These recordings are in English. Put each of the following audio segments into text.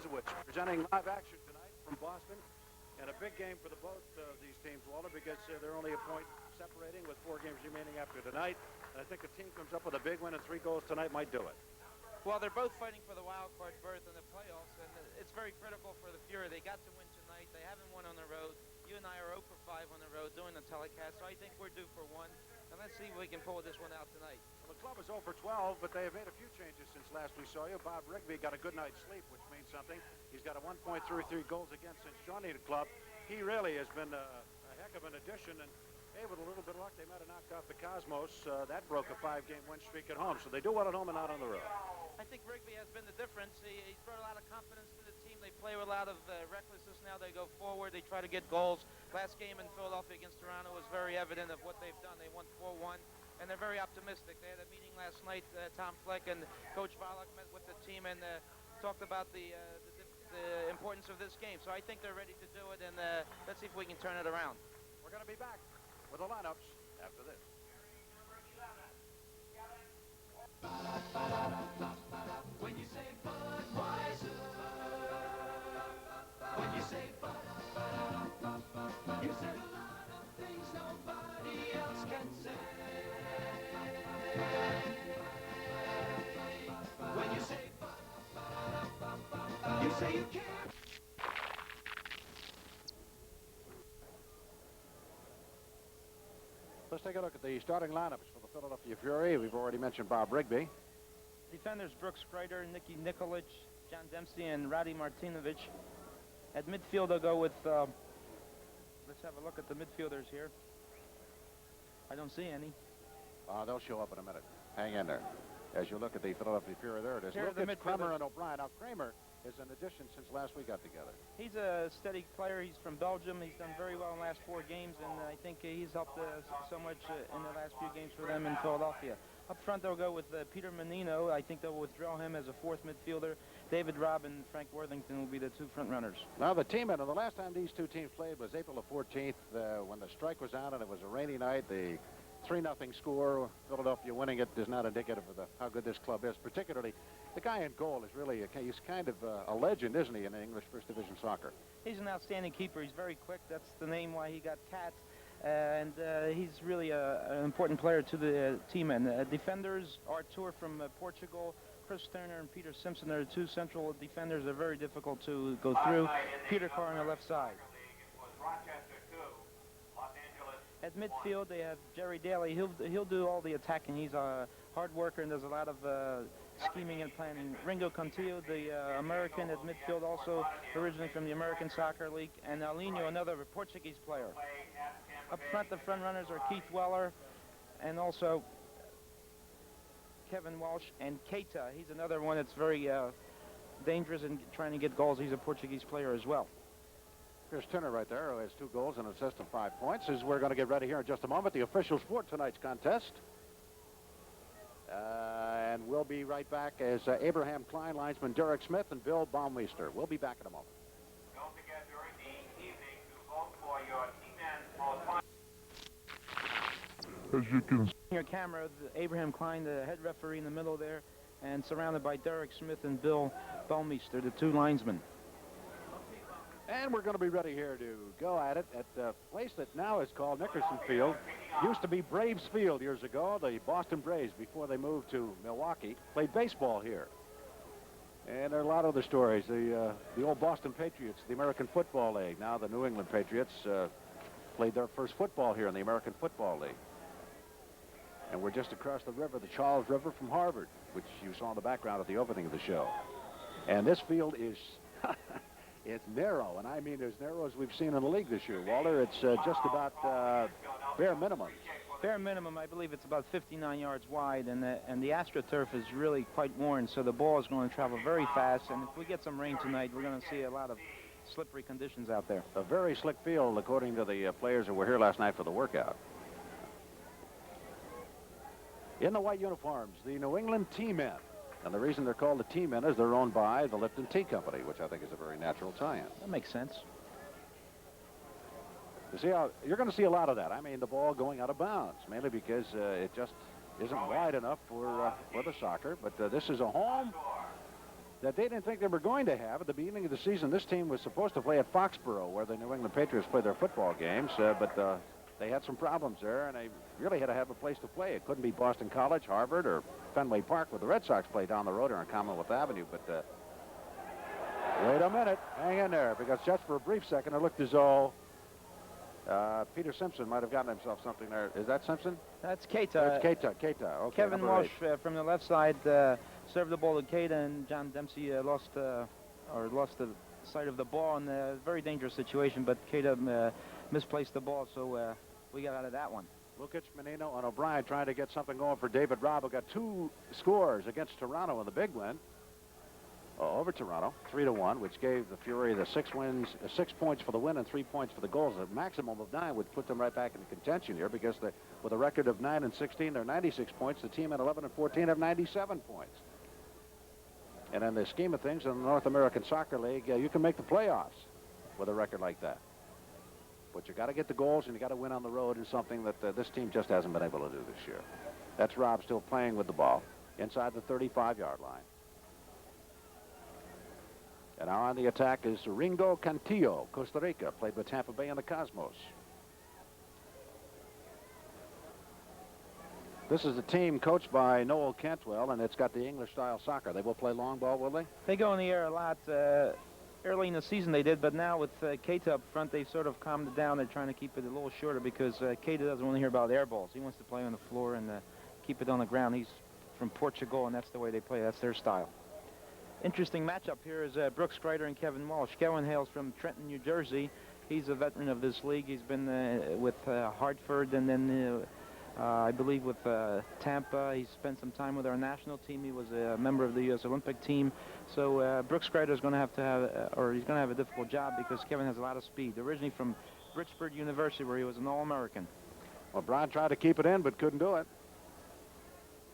Jesuits presenting live action tonight from Boston. And a big game for the both of these teams, Walter, because they're only a point separating with 4 games remaining after tonight. And I think a team comes up with a big win and 3 goals tonight might do it. Well, they're both fighting for the wild card berth in the playoffs, and it's very critical for the Fury. They got to win tonight. They haven't won on the road. You and I are 0 for 5 on the road doing the telecast, so I think we're due for one. And let's see if we can pull this one out tonight. Well, the club is 0 for 12, but they have made a few changes since last we saw you. Bob Rigby got a good night's sleep, which means something. He's got a 1.33 goals against since joining the club. He really has been a heck of an addition, and hey, with a little bit of luck, they might have knocked off the Cosmos. That broke a 5-game win streak at home, so they do well at home and not on the road. I think Rigby has been the difference. He's brought a lot of confidence to the team. They play with a lot of recklessness now. They go forward. They try to get goals. Last game in Philadelphia against Toronto was very evident of what they've done. They won 4-1, and they're very optimistic. They had a meeting last night. Tom Fleck and Coach Volok met with the team and talked about the importance of this game. So I think they're ready to do it, and let's see if we can turn it around. We're going to be back with the lineups after this. When you say Budweiser, when you say Bud, you said a lot of things nobody else can say. When you say Bud, you say you care. Let's take a look at the starting lineups for the Philadelphia Fury. We've already mentioned Bob Rigby. Defenders Brooks Kreider, Nicky Nikolic, John Dempsey, and Radi Martinovich. At midfield, they'll go with, let's have a look at the midfielders here. I don't see any. They'll show up in a minute. Hang in there. As you look at the Philadelphia Fury, there it is. Here are the Lukic, Kramer, midfielders. and O'Brien. Now, Kramer is an addition since last we got together. He's a steady player. He's from Belgium. He's done very well in the last 4 games, and I think he's helped so much in the last few games for them in Philadelphia. Up front, they'll go with Peter Menino. I think they'll withdraw him as a 4th midfielder. David Robb and Frank Worthington will be the 2 front runners. Now, the team, and the last time these 2 teams played was April the 14th when the strike was out and it was a rainy night. The 3-0 score, Philadelphia winning it, is not indicative of how good this club is. Particularly, the guy in goal is really, he's kind of a legend, isn't he, in English First Division soccer? He's an outstanding keeper. He's very quick. That's the name why he got Cats. And he's really an important player to the team. And defenders, Artur from Portugal, Chris Turner and Peter Simpson are the 2 central defenders. They're very difficult to go through. Peter Carr on the left side. At midfield, they have Jerry Daly. He'll do all the attacking. He's a hard worker and does a lot of scheming and planning. Ringo Contillo, the American at midfield, also originally from the American Soccer League. And Alinho, another Portuguese player. Up front, the front runners are Keith Weller and also Kevin Walsh and Keita. He's another one that's very dangerous in trying to get goals. He's a Portuguese player as well. Here's Turner right there, who has 2 goals and an assist and 5 points. As we're going to get ready here in just a moment, the officials for tonight's contest. And we'll be right back as Abraham Klein, linesman Derek Smith, and Bill Baumeister. We'll be back in a moment. Don't forget during the evening to vote for your team and As you can see, your camera, Abraham Klein, the head referee in the middle there, and surrounded by Derek Smith and Bill Baumeister, the 2 linesmen. And we're going to be ready here to go at it at the place that now is called Nickerson Field. Used to be Braves Field years ago. The Boston Braves, before they moved to Milwaukee, played baseball here. And there are a lot of other stories. The old Boston Patriots, the American Football League, now the New England Patriots, played their first football here in the American Football League. And we're just across the river, the Charles River from Harvard, which you saw in the background at the opening of the show. And this field is... It's narrow, and I mean as narrow as we've seen in the league this year, Walter. It's just about bare minimum. Bare minimum, I believe it's about 59 yards wide, and the AstroTurf is really quite worn, so the ball is going to travel very fast, and if we get some rain tonight, we're going to see a lot of slippery conditions out there. A very slick field, according to the players who were here last night for the workout. In the white uniforms, the New England T-Men. And the reason they're called the T-Men is they're owned by the Lipton Tea Company, which I think is a very natural tie-in. That makes sense. You see how you're going to see a lot of that. I mean, the ball going out of bounds, mainly because it just isn't wide enough for the soccer. But this is a home that they didn't think they were going to have at the beginning of the season. This team was supposed to play at Foxborough, where the New England Patriots play their football games, but they had some problems there, and they really had to have a place to play. It couldn't be Boston College, Harvard, or Fenway Park, where the Red Sox play down the road here on Commonwealth Avenue. But wait a minute. Hang in there, because just for a brief second, it looked as though Peter Simpson might have gotten himself something there. Is that Simpson? That's Keita. It's Keita. Keita. Okay, Kevin number Walsh 8. from the left side served the ball to Keita, and John Dempsey lost the sight of the ball in a very dangerous situation, but Keita misplaced the ball, so we got out of that one. Lukic, Menino, and O'Brien trying to get something going for David Robb, who got 2 scores against Toronto in the big win over Toronto, 3-1, which gave the Fury the 6 points for the win and 3 points for the goals. A maximum of 9 would put them right back in contention here, because with a record of 9-16, they're 96 points. The team at 11-14 have 97 points. And in the scheme of things, in the North American Soccer League, you can make the playoffs with a record like that. But you got to get the goals, and you got to win on the road, and something that this team just hasn't been able to do this year. That's Rob still playing with the ball inside the 35-yard line. And now on the attack is Ringo Cantillo, Costa Rica, played with Tampa Bay and the Cosmos. This is a team coached by Noel Cantwell, and it's got the English-style soccer. They will play long ball, will they? They go in the air a lot. Early in the season they did, but now with Keita up front, they've sort of calmed it down. They're trying to keep it a little shorter, because Keita doesn't want to hear about air balls. He wants to play on the floor and keep it on the ground. He's from Portugal, and that's the way they play. That's their style. Interesting matchup here is Brooks Kreider and Kevin Walsh. Kevin hails from Trenton, New Jersey. He's a veteran of this league. He's been with Hartford, and then I believe with Tampa. He spent some time with our national team. He was a member of the U.S. Olympic team. So Brooks Kreider is going to have he's going to have a difficult job, because Kevin has a lot of speed. Originally from Bridgeport University, where he was an All-American. Well, Brown tried to keep it in, but couldn't do it.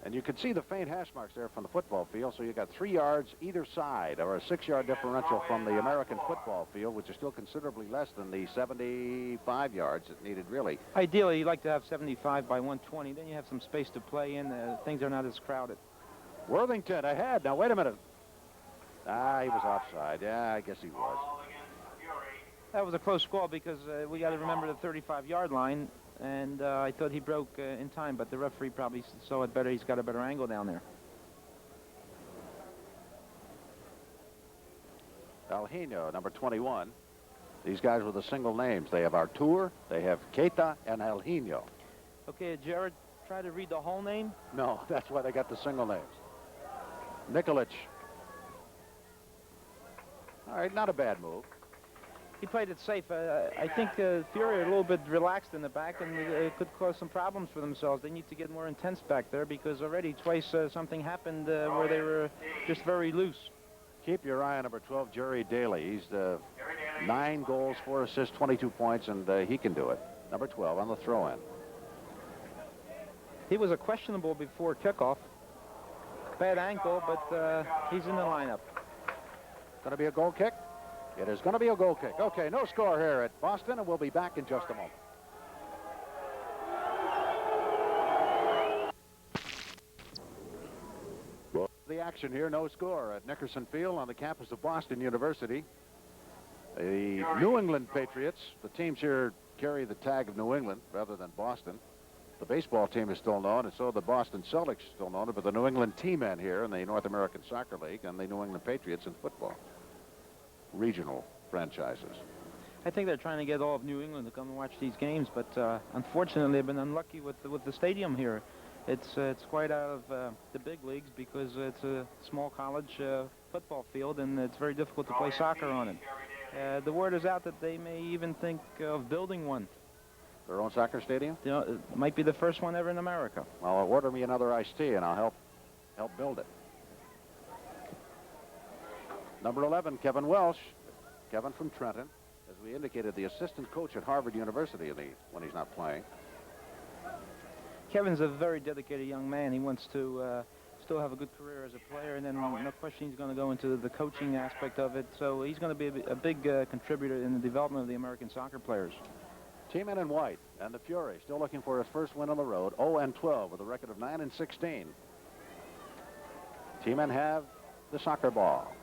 And you can see the faint hash marks there from the football field. So you got 3 yards either side, or a 6-yard differential from the American football field, which is still considerably less than the 75 yards it needed, really. Ideally, you'd like to have 75 by 120. Then you have some space to play in. Things are not as crowded. Worthington ahead. Now, wait a minute. He was offside. Yeah, I guess he was. That was a close call, because we got to remember the 35-yard line. And I thought he broke in time, but the referee probably saw it better. He's got a better angle down there. Alhino, number 21. These guys with the single names. They have Artur, they have Keita, and Alhino. Okay, Jared, try to read the whole name. No, that's why they got the single names. Nikolic. All right, not a bad move. He played it safe. I think Fury are a little bit relaxed in the back, and it could cause some problems for themselves. They need to get more intense back there, because already twice something happened where they were just very loose. Keep your eye on number 12, Jerry Daly. He's 9 goals, 4 assists, 22 points, and he can do it. Number 12 on the throw-in. He was a questionable before kickoff. Bad ankle, but he's in the lineup. Going to be a goal kick? It is going to be a goal kick. Okay, no score here at Boston, and we'll be back in just a moment. Well, the action here, no score at Nickerson Field on the campus of Boston University. The New England Patriots, the teams here carry the tag of New England rather than Boston. The baseball team is still known, and so the Boston Celtics is still known, but the New England T-men here in the North American Soccer League, and the New England Patriots in football. Regional franchises. I think they're trying to get all of New England to come and watch these games, but unfortunately they've been unlucky with the stadium here. It's quite out of the big leagues, because it's a small college football field, and it's very difficult to play soccer on it. The word is out that they may even think of building one. Their own soccer stadium? You know, it might be the first one ever in America. Well, order me another iced tea, and I'll help build it. Number 11, Kevin Welsh. Kevin from Trenton. As we indicated, the assistant coach at Harvard University when he's not playing. Kevin's a very dedicated young man. He wants to still have a good career as a player, and then no question he's going to go into the coaching aspect of it. So he's going to be a big contributor in the development of the American soccer players. Team in white, and the Fury still looking for his first win on the road, 0-12 with a record of 9-16. Team in have the soccer ball.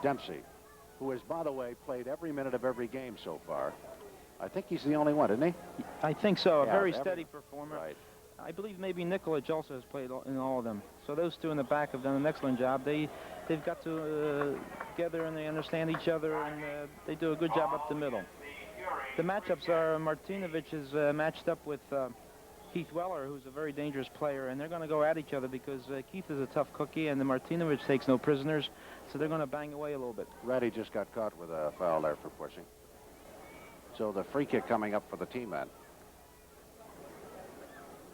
Dempsey, who has, by the way, played every minute of every game so far. I think he's the only one, isn't he? I think so. Yeah, A very steady performer. Right. I believe maybe Nikolic also has played in all of them. So those two in the back have done an excellent job. They've got to together and they understand each other, and they do a good job up the middle. The matchups are Martinovic is matched up with Keith Weller, who's a very dangerous player, and they're going to go at each other because Keith is a tough cookie and the Martinovic takes no prisoners, so they're going to bang away a little bit. Reddy just got caught with a foul there for pushing. So the free kick coming up for the team man.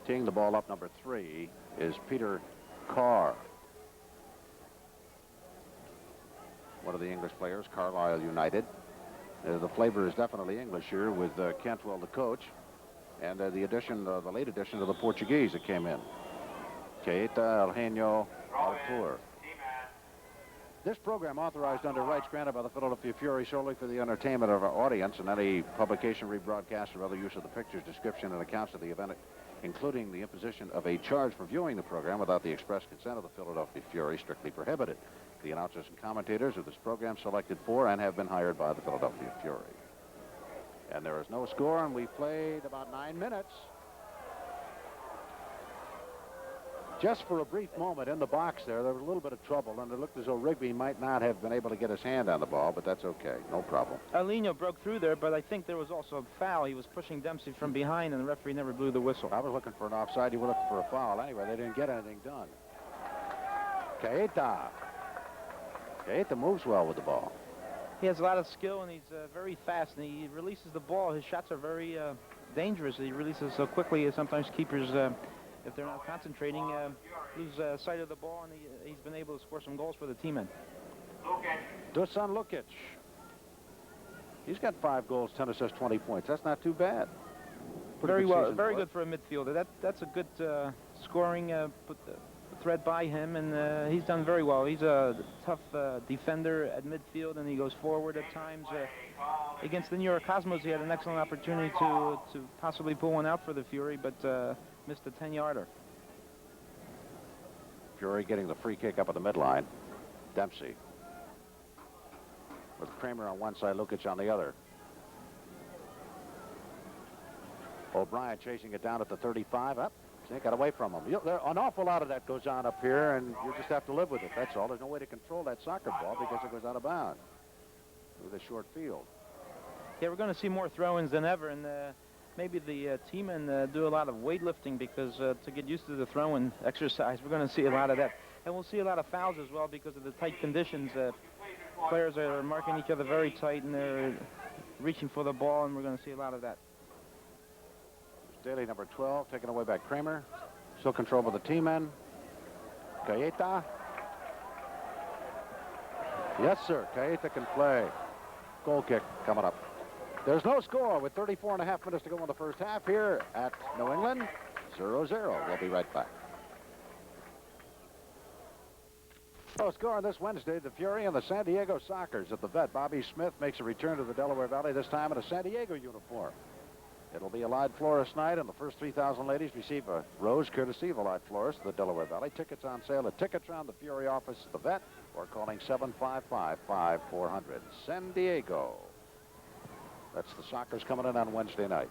Teeing the ball up, number 3 is Peter Carr. One of the English players, Carlisle United. The flavor is definitely English here with Cantwell, the coach, and the late addition of the Portuguese that came in. Keita, Eugenio, Altur. This program authorized under rights granted by the Philadelphia Fury solely for the entertainment of our audience, and any publication, rebroadcast, or other use of the pictures, description, and accounts of the event, including the imposition of a charge for viewing the program without the express consent of the Philadelphia Fury, strictly prohibited. The announcers and commentators of this program selected for and have been hired by the Philadelphia Fury. And there is no score, and we played about 9 minutes. Just for a brief moment in the box there was a little bit of trouble, and it looked as though Rigby might not have been able to get his hand on the ball, but that's okay. No problem. Alino broke through there, but I think there was also a foul. He was pushing Dempsey from behind, and the referee never blew the whistle. I was looking for an offside. You were looking for a foul. Anyway, they didn't get anything done. Keita. Keita moves well with the ball. He has a lot of skill, and he's very fast, and he releases the ball. His shots are very dangerous. He releases so quickly, sometimes keepers, if they're not concentrating, lose sight of the ball, and he's been able to score some goals for the team. Dusan Lukic. He's got 5 goals, 10 assists, 20 points. That's not too bad. Very well, very good for a midfielder. That's a good scoring thread by him, and he's done very well. He's a tough defender at midfield, and he goes forward at times. Against the New York Cosmos, he had an excellent opportunity to possibly pull one out for the Fury, but missed a 10-yarder. Fury getting the free kick up at the midline. Dempsey. With Kramer on one side, Lukic on the other. O'Brien chasing it down at the 35. Up. Can't get away from him. An awful lot of that goes on up here, and you just have to live with it. That's all. There's no way to control that soccer ball because it goes out of bounds with a short field. Yeah, we're going to see more throw-ins than ever, and maybe the teammen do a lot of weightlifting because to get used to the throw-in exercise, we're going to see a lot of that. And we'll see a lot of fouls as well because of the tight conditions. Players are marking each other very tight, and they're reaching for the ball, and we're going to see a lot of that. Daly, number 12, taken away by Kramer. Still control of the team men. Keita. Yes, sir. Keita can play. Goal kick coming up. There's no score with 34.5 minutes to go in the first half here at New England. 0-0. We'll be right back. No score on this Wednesday. The Fury and the San Diego Sockers at the vet. Bobby Smith makes a return to the Delaware Valley, this time in a San Diego uniform. It'll be Allied Florist night, and the first 3,000 ladies receive a rose courtesy of Allied Florist, the Delaware Valley. Tickets on sale at Ticketron, the Fury office, the vet, or calling 755-5400. San Diego. That's the Sockers coming in on Wednesday night.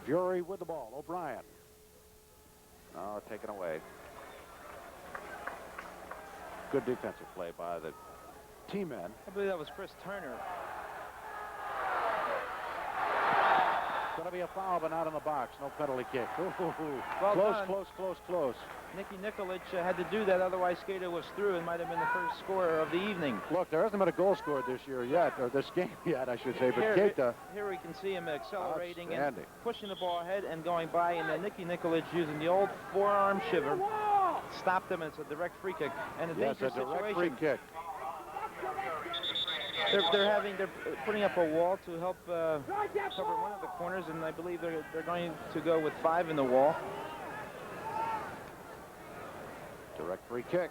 Fury with the ball. O'Brien. Oh, taken away. Good defensive play by the team men. I believe that was Chris Turner. Going to be a foul, but not in the box. No penalty kick. Ooh, Well close. Nicky Nikolic had to do that, otherwise Skater was through and might have been the first scorer of the evening. Look, there hasn't been a goal scored this year yet, or this game yet, I should say, but Keita. Here we can see him accelerating and pushing the ball ahead and going by, and then Nicky Nikolic using the old forearm shiver. Stopped him, and it's a direct free kick. And a dangerous direct situation. free kick. They're putting up a wall to help cover one of the corners, and I believe they're going to go with 5 in the wall. Direct free kick.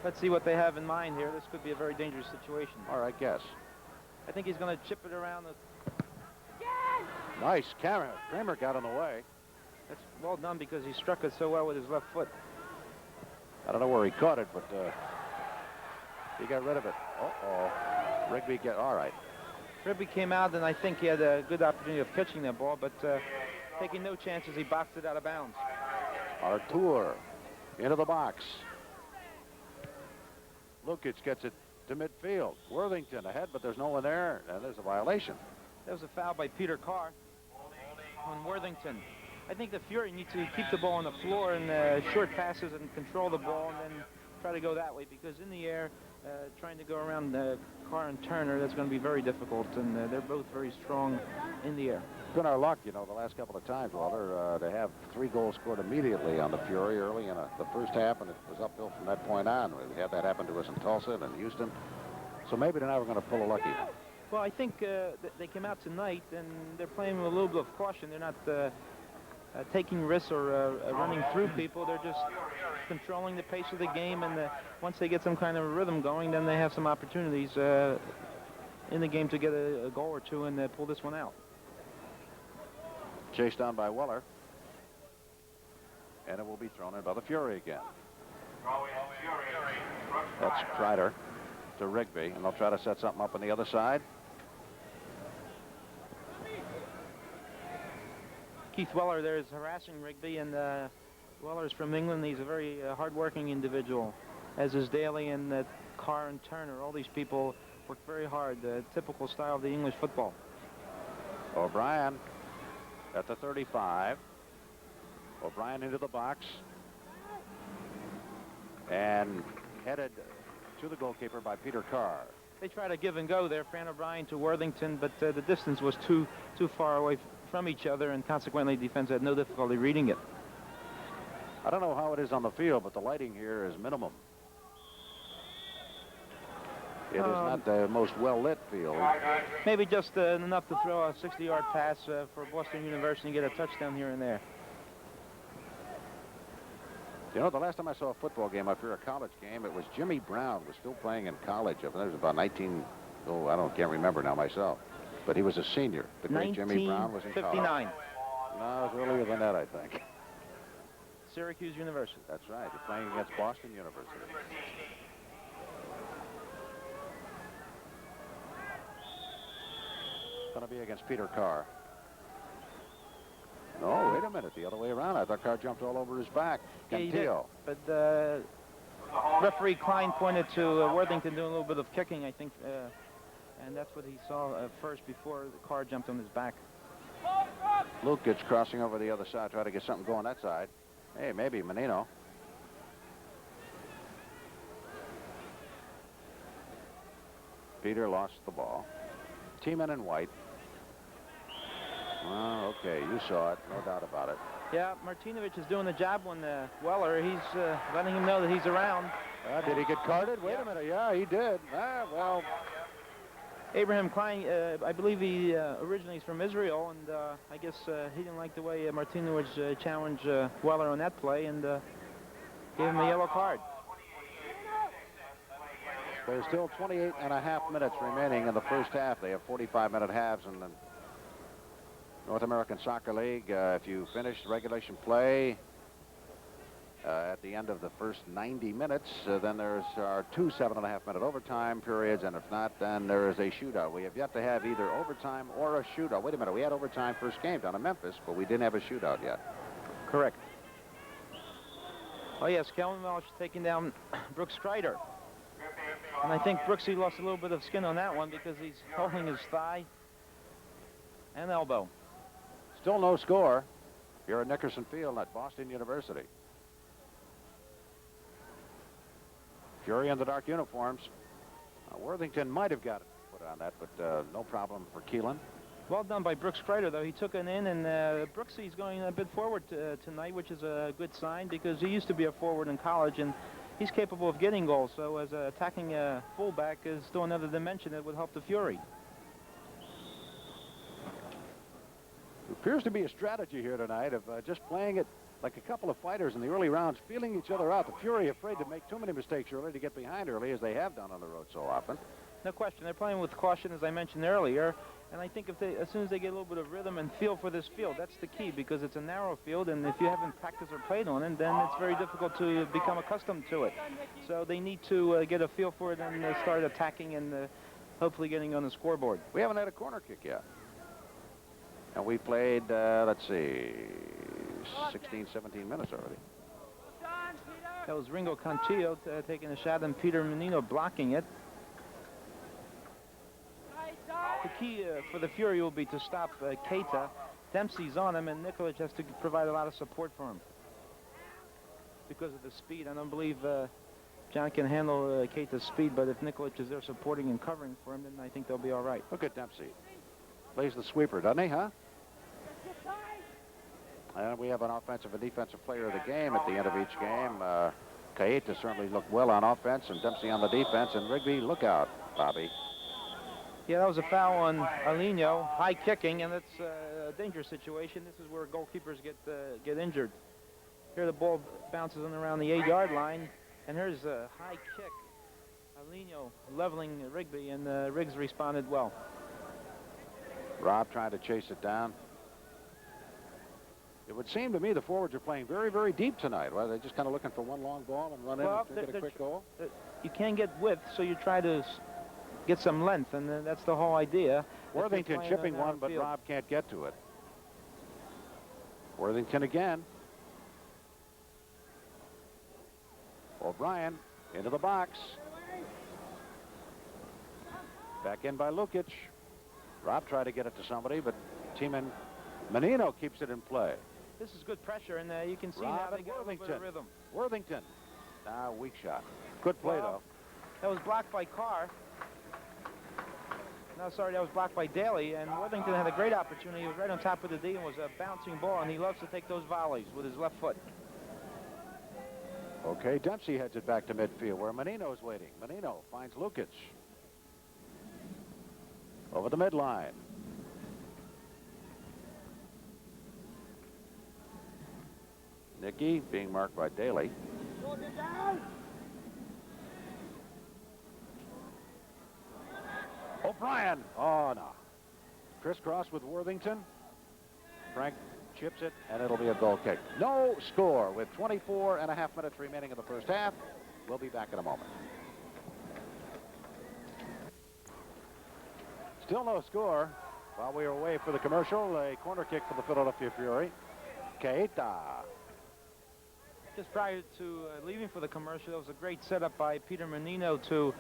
Let's see what they have in mind here. This could be a very dangerous situation. All right, guess. I think he's going to chip it around the... Nice. Kramer got in the way. That's well done because he struck it so well with his left foot. I don't know where he caught it, but he got rid of it. Uh-oh. Rigby all right. Rigby came out, and I think he had a good opportunity of catching that ball, but taking no chances, he boxed it out of bounds. Artur into the box. Lukic gets it to midfield. Worthington ahead, but there's no one there, and there's a violation. That was a foul by Peter Carr on Worthington. I think the Fury need to keep the ball on the floor and short passes and control the ball and then try to go that way, because in the air, trying to go around Carr and Turner, that's going to be very difficult, and they're both very strong in the air. It's been our luck, you know, the last couple of times, Walter, to have 3 goals scored immediately on the Fury early in the first half, and it was uphill from that point on. We had that happen to us in Tulsa and in Houston. So maybe tonight we're going to pull a lucky. Well, I think they came out tonight, and they're playing with a little bit of caution. They're not taking risks or running through people. They're just controlling the pace of the game, and once they get some kind of a rhythm going, then they have some opportunities in the game to get a goal or two and pull this one out. Chased down by Weller, and it will be thrown in by the Fury again. That's Kreider to Rigby, and they'll try to set something up on the other side. Keith Weller there is harassing Rigby, and Weller's from England. He's a very hard-working individual, as is Daly and Carr and Turner. All these people work very hard, the typical style of the English football. O'Brien at the 35. O'Brien into the box and headed to the goalkeeper by Peter Carr. They try to give and go there, Fran O'Brien to Worthington, but the distance was too far away from each other, and consequently defense had no difficulty reading it. I don't know how it is on the field, but the lighting here is minimum. It is not the most well-lit field. Maybe just enough to throw a 60-yard pass for Boston University and get a touchdown here and there. You know, the last time I saw a football game after a college game, it was Jimmy Brown was still playing in college. It was about can't remember now myself. But he was a senior. The great Jimmy Brown was in college. 1959. No, it was earlier than that, I think. Syracuse University. That's right. He's playing against Boston University. Going to be against Peter Carr. No, wait a minute. The other way around. I thought Carr jumped all over his back. Yeah, he did. Cantillo. But referee Klein pointed to Worthington doing a little bit of kicking, I think, and that's what he saw first before the Carr jumped on his back. Lukic crossing over the other side, try to get something going that side. Hey, maybe Menino. Peter lost the ball. Team in white. Oh, okay, you saw it, no doubt about it. Yeah, Martinovic is doing the job on Weller. He's letting him know that he's around. Did he get carded? Wait a minute. Yeah, he did. Well. Abraham Klein, I believe he originally is from Israel, and I guess he didn't like the way Martinovic challenged Weller on that play and gave him a yellow card. There's still 28 and a half minutes remaining in the first half. They have 45-minute halves in the North American Soccer League. If you finish regulation play at the end of the first 90 minutes, then there's our 2 7.5-minute overtime periods, and if not, then there is a shootout. We have yet to have either overtime or a shootout. Wait a minute, we had overtime first game down in Memphis, but we didn't have a shootout yet. Correct. Oh yes, Kelvin Welch taking down Brooks Kreider. And I think Brooksy lost a little bit of skin on that one because he's holding his thigh and elbow. Still no score here at Nickerson Field at Boston University. Fury in the dark uniforms. Worthington might have got it put on that, but no problem for Keelan. Well done by Brooks Kreider, though. He took it in, and Brooksy's going a bit forward tonight, which is a good sign because he used to be a forward in college, and he's capable of getting goals. So as attacking a fullback is still another dimension that would help the Fury. There appears to be a strategy here tonight of just playing it like a couple of fighters in the early rounds, feeling each other out. The Fury afraid to make too many mistakes early, to get behind early, as they have done on the road so often. No question. They're playing with caution, as I mentioned earlier. And I think as soon as they get a little bit of rhythm and feel for this field, that's the key, because it's a narrow field, and if you haven't practiced or played on it, then it's very difficult to become accustomed to it. So they need to get a feel for it and start attacking and hopefully getting on the scoreboard. We haven't had a corner kick yet. And we played, let's see, 16, 17 minutes already. That was Ringo Conchillo taking a shot and Peter Menino blocking it. The key for the Fury will be to stop Keita. Dempsey's on him, and Nikolic has to provide a lot of support for him because of the speed. I don't believe John can handle Keita's speed, but if Nikolic is there supporting and covering for him, then I think they'll be all right. Look at Dempsey. Plays the sweeper, doesn't he, huh? And we have an offensive and defensive player of the game at the end of each game. Keita certainly looked well on offense, and Dempsey on the defense. And Rigby, look out, Bobby. Yeah, that was a foul on Alino, high kicking, and it's a dangerous situation. This is where goalkeepers get injured. Here the ball bounces on around the 8-yard line, and here's a high kick. Alino leveling Rigby, and Riggs responded well. Rob trying to chase it down. It would seem to me the forwards are playing very, very deep tonight. Well, they're just kind of looking for one long ball and run in and get a quick goal. You can't get width, so you try to get some length, and that's the whole idea. Worthington chipping one, but Rob can't get to it. Worthington again. O'Brien into the box. Back in by Lukic. Rob tried to get it to somebody, but teamman Menino keeps it in play. This is good pressure, and you can see Rob how they and get a little bit of rhythm. Worthington. Weak shot. Good play, though. That was blocked by Carr. No, sorry, that was blocked by Daly, and Worthington had a great opportunity. He was right on top of the D and was a bouncing ball, and he loves to take those volleys with his left foot. Okay, Dempsey heads it back to midfield where Menino's waiting. Menino finds Lukic. Over the midline. Nicky being marked by Daly. O'Brien. Oh, no. Crisscross with Worthington. Frank chips it, and it'll be a goal kick. No score with 24.5 minutes remaining in the first half. We'll be back in a moment. Still no score. While we were away for the commercial, a corner kick for the Philadelphia Fury. Keita. Just prior to leaving for the commercial, there was a great setup by Peter Menino to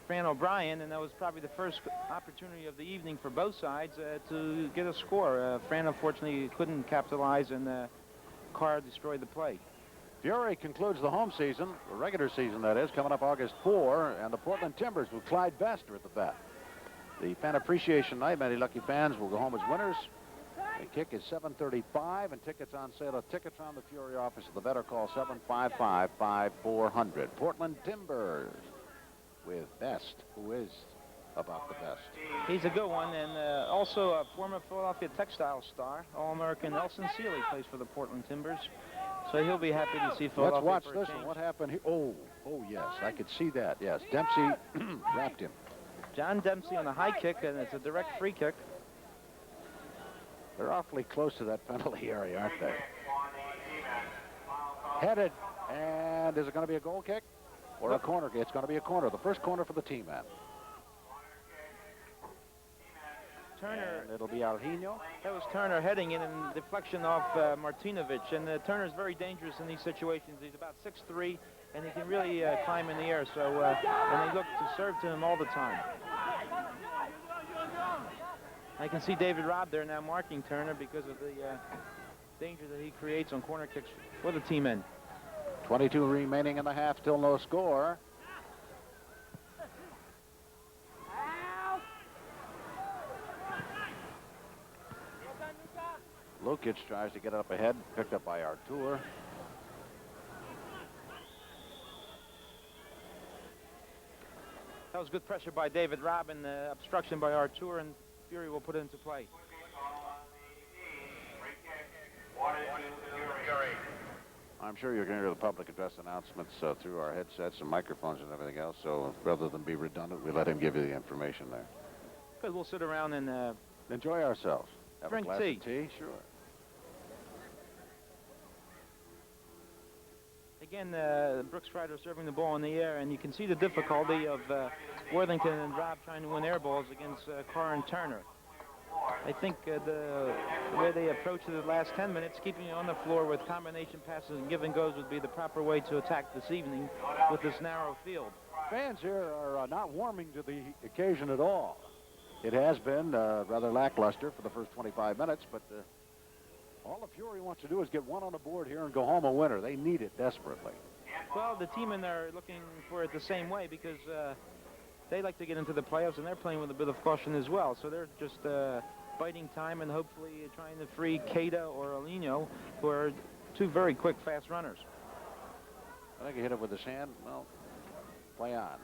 Fran O'Brien, and that was probably the first opportunity of the evening for both sides to get a score. Fran, unfortunately, couldn't capitalize, and Carr destroyed the play. Fury concludes the home season, the regular season that is, coming up August 4, and the Portland Timbers with Clyde Bester at the bat. The fan appreciation night, many lucky fans will go home as winners. The kick is 7:35, and tickets on sale at Tickets on the Fury office of the Better Call 755-5400. Portland Timbers with Best, who is about the best. He's a good one, and also a former Philadelphia textile star, All-American Nelson Seeley plays for the Portland Timbers, so he'll be happy to see Philadelphia. Let's watch this one. What happened here? Oh, yes, I could see that. Yes, Dempsey wrapped him. John Dempsey on a high kick, and it's a direct free kick. They're awfully close to that penalty area, aren't they? Headed, and is it going to be a goal kick or a corner? It's going to be a corner. The first corner for the team, man. Turner. And it'll be Alhino. That was Turner heading in and deflection off Martinovic, and Turner's very dangerous in these situations. He's about 6'3", and he can really climb in the air. So, and they look to serve to him all the time. I can see David Robb there now marking Turner because of the danger that he creates on corner kicks for the team end. 22 remaining in the half, still no score. Lukic tries to get up ahead, picked up by Artur. That was good pressure by David Robb and obstruction by Artur, and Fury will put it into play. I'm sure you're going to hear the public address announcements through our headsets and microphones and everything else, so rather than be redundant, we let him give you the information there. Good, we'll sit around and enjoy ourselves. Have drink a glass tea. of tea, sure. Again, Brooks Ryder serving the ball in the air, and you can see the difficulty of Worthington and Rob trying to win air balls against Carr and Turner. I think the way they approached the last 10 minutes, keeping it on the floor with combination passes and give and goes would be the proper way to attack this evening with this narrow field. Fans here are not warming to the occasion at all. It has been rather lackluster for the first 25 minutes, but all the Fury wants to do is get one on the board here and go home a winner. They need it desperately. Well, the team in there are looking for it the same way because they like to get into the playoffs, and they're playing with a bit of caution as well. So they're just biding time and hopefully trying to free Keita or Alino, who are two very quick, fast runners. I think he hit it with his hand. Well, play on.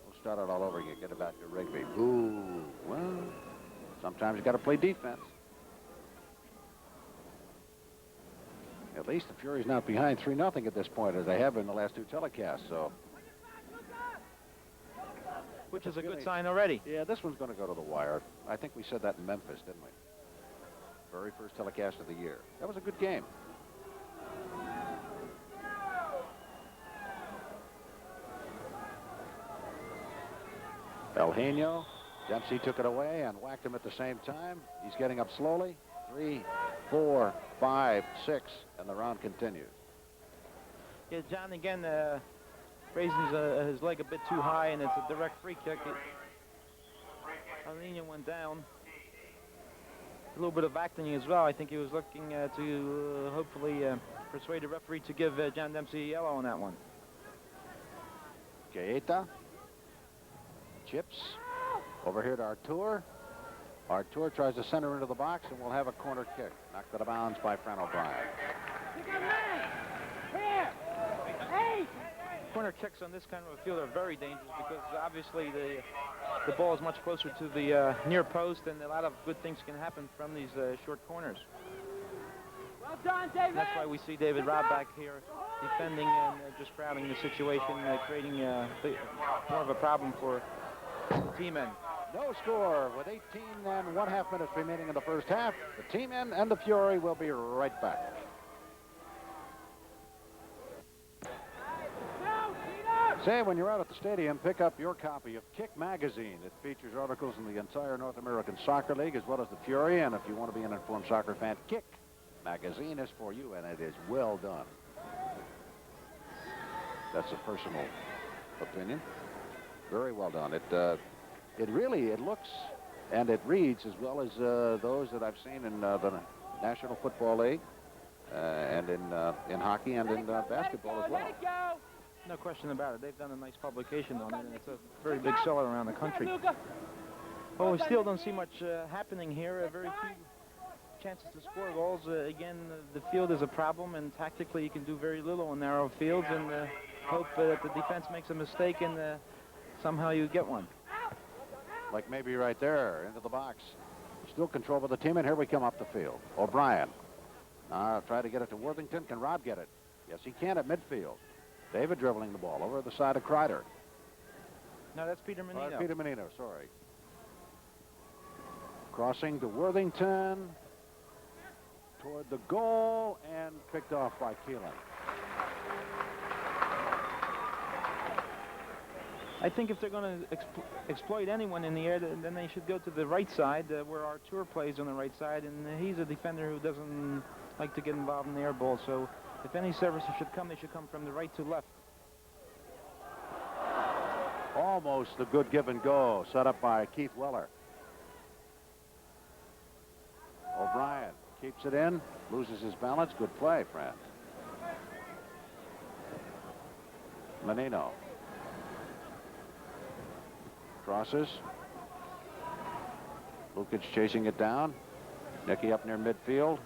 We'll start it all over again. Get it back to Rigby. Ooh, well, sometimes you got to play defense. At least the Fury's not behind 3-0 at this point, as they have been the last two telecasts. So, which is a good sign already. Yeah, this one's going to go to the wire. I think we said that in Memphis, didn't we? Very first telecast of the year. That was a good game. Elgenio. Dempsey took it away and whacked him at the same time. He's getting up slowly. 3, 4, 5, 6, and the round continues. Yeah, John again raising his leg a bit too high, and it's a direct free kick. Alenia went down. A little bit of acting as well. I think he was looking to hopefully persuade the referee to give John Dempsey a yellow on that one. Gaeta. Chips. Over here to Artur. Artur tries to center into the box, and we'll have a corner kick. Knocked out of bounds by Fran O'Brien. Corner kicks on this kind of a field are very dangerous because obviously the ball is much closer to the near post, and a lot of good things can happen from these short corners. Well done, David. And that's why we see David Robb back here defending and just crowding the situation, creating more of a problem for the team-in. No score with 18 and 1/2 minutes remaining in the first half. The team-in and the Fury will be right back. Say, when you're out at the stadium, pick up your copy of Kick magazine. It features articles in the entire North American Soccer League as well as the Fury. And if you want to be an informed soccer fan, Kick magazine is for you, and it is well done. That's a personal opinion. Very well done. It looks and it reads as well as those that I've seen in the National Football League and in hockey and in basketball as well. No question about it. They've done a nice publication on it, and it's a very big seller around the country. Well, we still don't see much happening here. Very few chances to score goals. Again, the field is a problem, and tactically you can do very little on narrow fields, and hope that the defense makes a mistake and somehow you get one. Like maybe right there into the box. Still control of the team, and here we come up the field. O'Brien. Try to get it to Worthington. Can Rob get it? Yes, he can at midfield. David dribbling the ball over the side of Kreider. No, that's Peter Menino. Peter Menino, sorry. Crossing to Worthington. Toward the goal, and picked off by Keelan. I think if they're going to exploit anyone in the air, then they should go to the right side, where Artur plays on the right side, and he's a defender who doesn't like to get involved in the air ball. So if any services should come, they should come from the right to left. Almost a good give and go, set up by Keith Weller. O'Brien keeps it in, loses his balance. Good play, Fran. Menino. Crosses. Lukic chasing it down. Nicky up near midfield.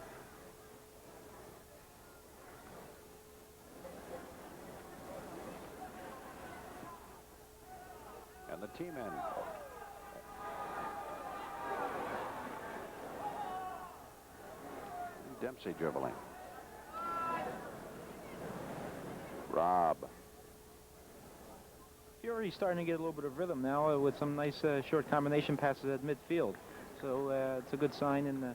And the team in. Dempsey dribbling. Robb. Fury's starting to get a little bit of rhythm now with some nice short combination passes at midfield. So it's a good sign, and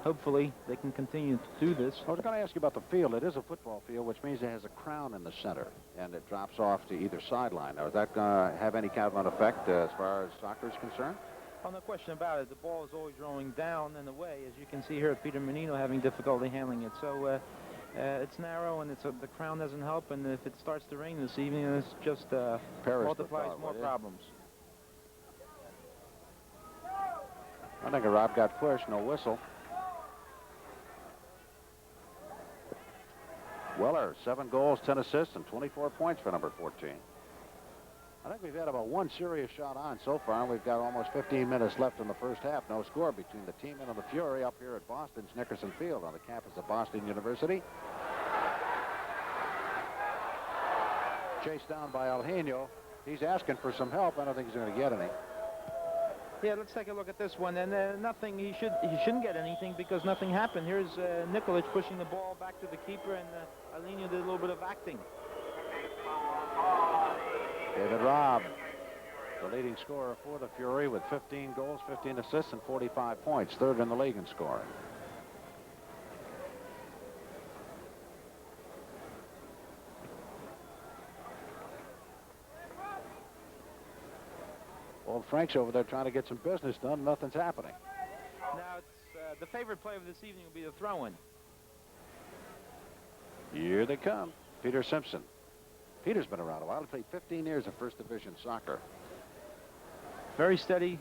hopefully they can continue to do this. I was going to ask you about the field. It is a football field, which means it has a crown in the center, and it drops off to either sideline. Now, is that going to have any kind of an effect as far as soccer is concerned? Oh, no question about it. The ball is always rolling down and away, as you can see here at Peter Menino having difficulty handling it. So it's narrow, and the crown doesn't help, and if it starts to rain this evening, it's just multiplies more problems. I think Robb got pushed, no whistle. Weller, 7 goals, 10 assists, and 24 points for number 14. I think we've had about one serious shot on so far, and we've got almost 15 minutes left in the first half. No score between the team and the Fury up here at Boston's Nickerson Field on the campus of Boston University. Chased down by Eugenio. He's asking for some help. I don't think he's going to get any. Yeah, let's take a look at this one. And nothing. He shouldn't get anything because nothing happened. Here's Nikolic pushing the ball back to the keeper, and Eugenio did a little bit of acting. David Robb, the leading scorer for the Fury with 15 goals, 15 assists, and 45 points. Third in the league in scoring. Old Frank's over there trying to get some business done. Nothing's happening. Now, it's the favorite play of this evening will be the throw-in. Here they come. Peter Simpson. Peter's been around a while. He played 15 years of First Division soccer. Very steady,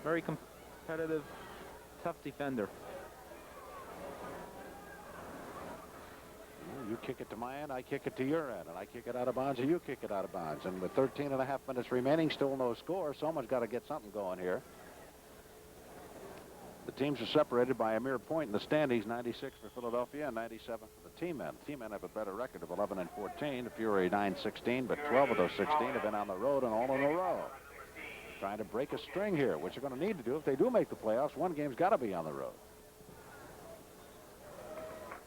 very competitive, tough defender. You kick it to my end, I kick it to your end, and I kick it out of bounds, and you kick it out of bounds. And with 13 and a half minutes remaining, still no score. Someone's got to get something going here. The teams are separated by a mere point in the standings, 96 for Philadelphia and 97 for the team men. The team men have a better record of 11 and 14. The Fury 9-16, but 12 of those 16 have been on the road and all in a row. Trying to break a string here, which they're going to need to do if they do make the playoffs. One game's got to be on the road.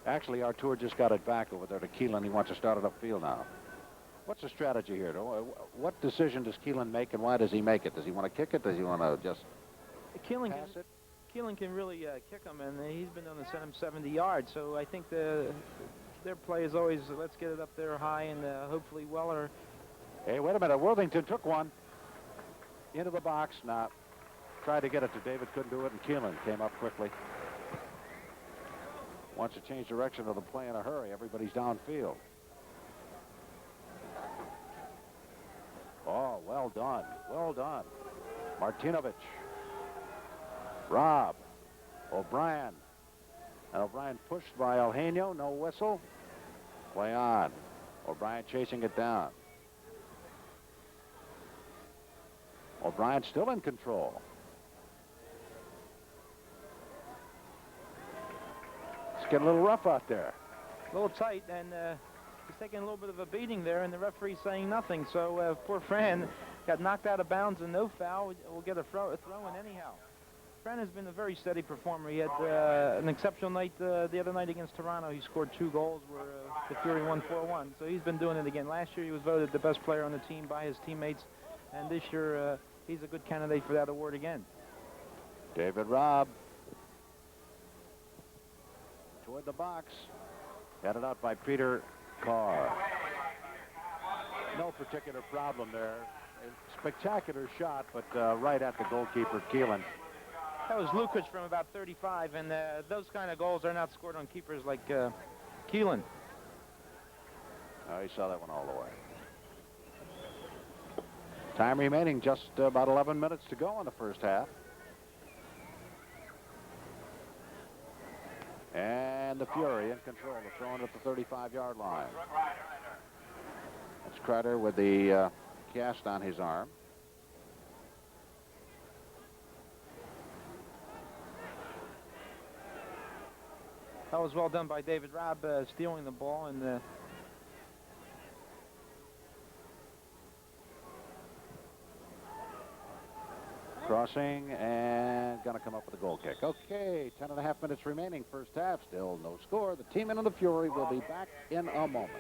Actually, Artur just got it back over there to Keelan. He wants to start it upfield now. What's the strategy here? What decision does Keelan make, and why does he make it? Does he want to kick it? Does he want to just pass it? Keelan can really kick him, and he's been able to send him 70 yards. So I think their play is always, let's get it up there high, and hopefully Weller. Hey, wait a minute. Worthington took one into the box. Now, tried to get it to David, couldn't do it, and Keelan came up quickly. Wants to change direction of the play in a hurry. Everybody's downfield. Oh, well done. Well done. Martinovic. Robb. O'Brien. And O'Brien pushed by Eugenio. No whistle. Play on. O'Brien chasing it down. O'Brien still in control. It's getting a little rough out there. A little tight, and he's taking a little bit of a beating there, and the referee's saying nothing. So poor Fran got knocked out of bounds and no foul. We'll get a throw-in anyhow. Fran has been a very steady performer. He had an exceptional night the other night against Toronto. He scored 2 goals where the Fury won 4-1. So he's been doing it again. Last year he was voted the best player on the team by his teammates, and this year he's a good candidate for that award again. David Robb. Toward the box. Headed out by Peter Carr. No particular problem there. A spectacular shot, but right at the goalkeeper, Keelan. That was Lukic from about 35, and those kind of goals are not scored on keepers like Keelan. Oh, he saw that one all the way. Time remaining, just about 11 minutes to go in the first half. And the Fury in control. They're throwing at the 35-yard line. It's Kreider with the cast on his arm. That was well done by David Robb, stealing the ball, and crossing and going to come up with a goal kick. Okay, 10.5 minutes remaining, first half. Still no score. The team in the Fury will be back in a moment.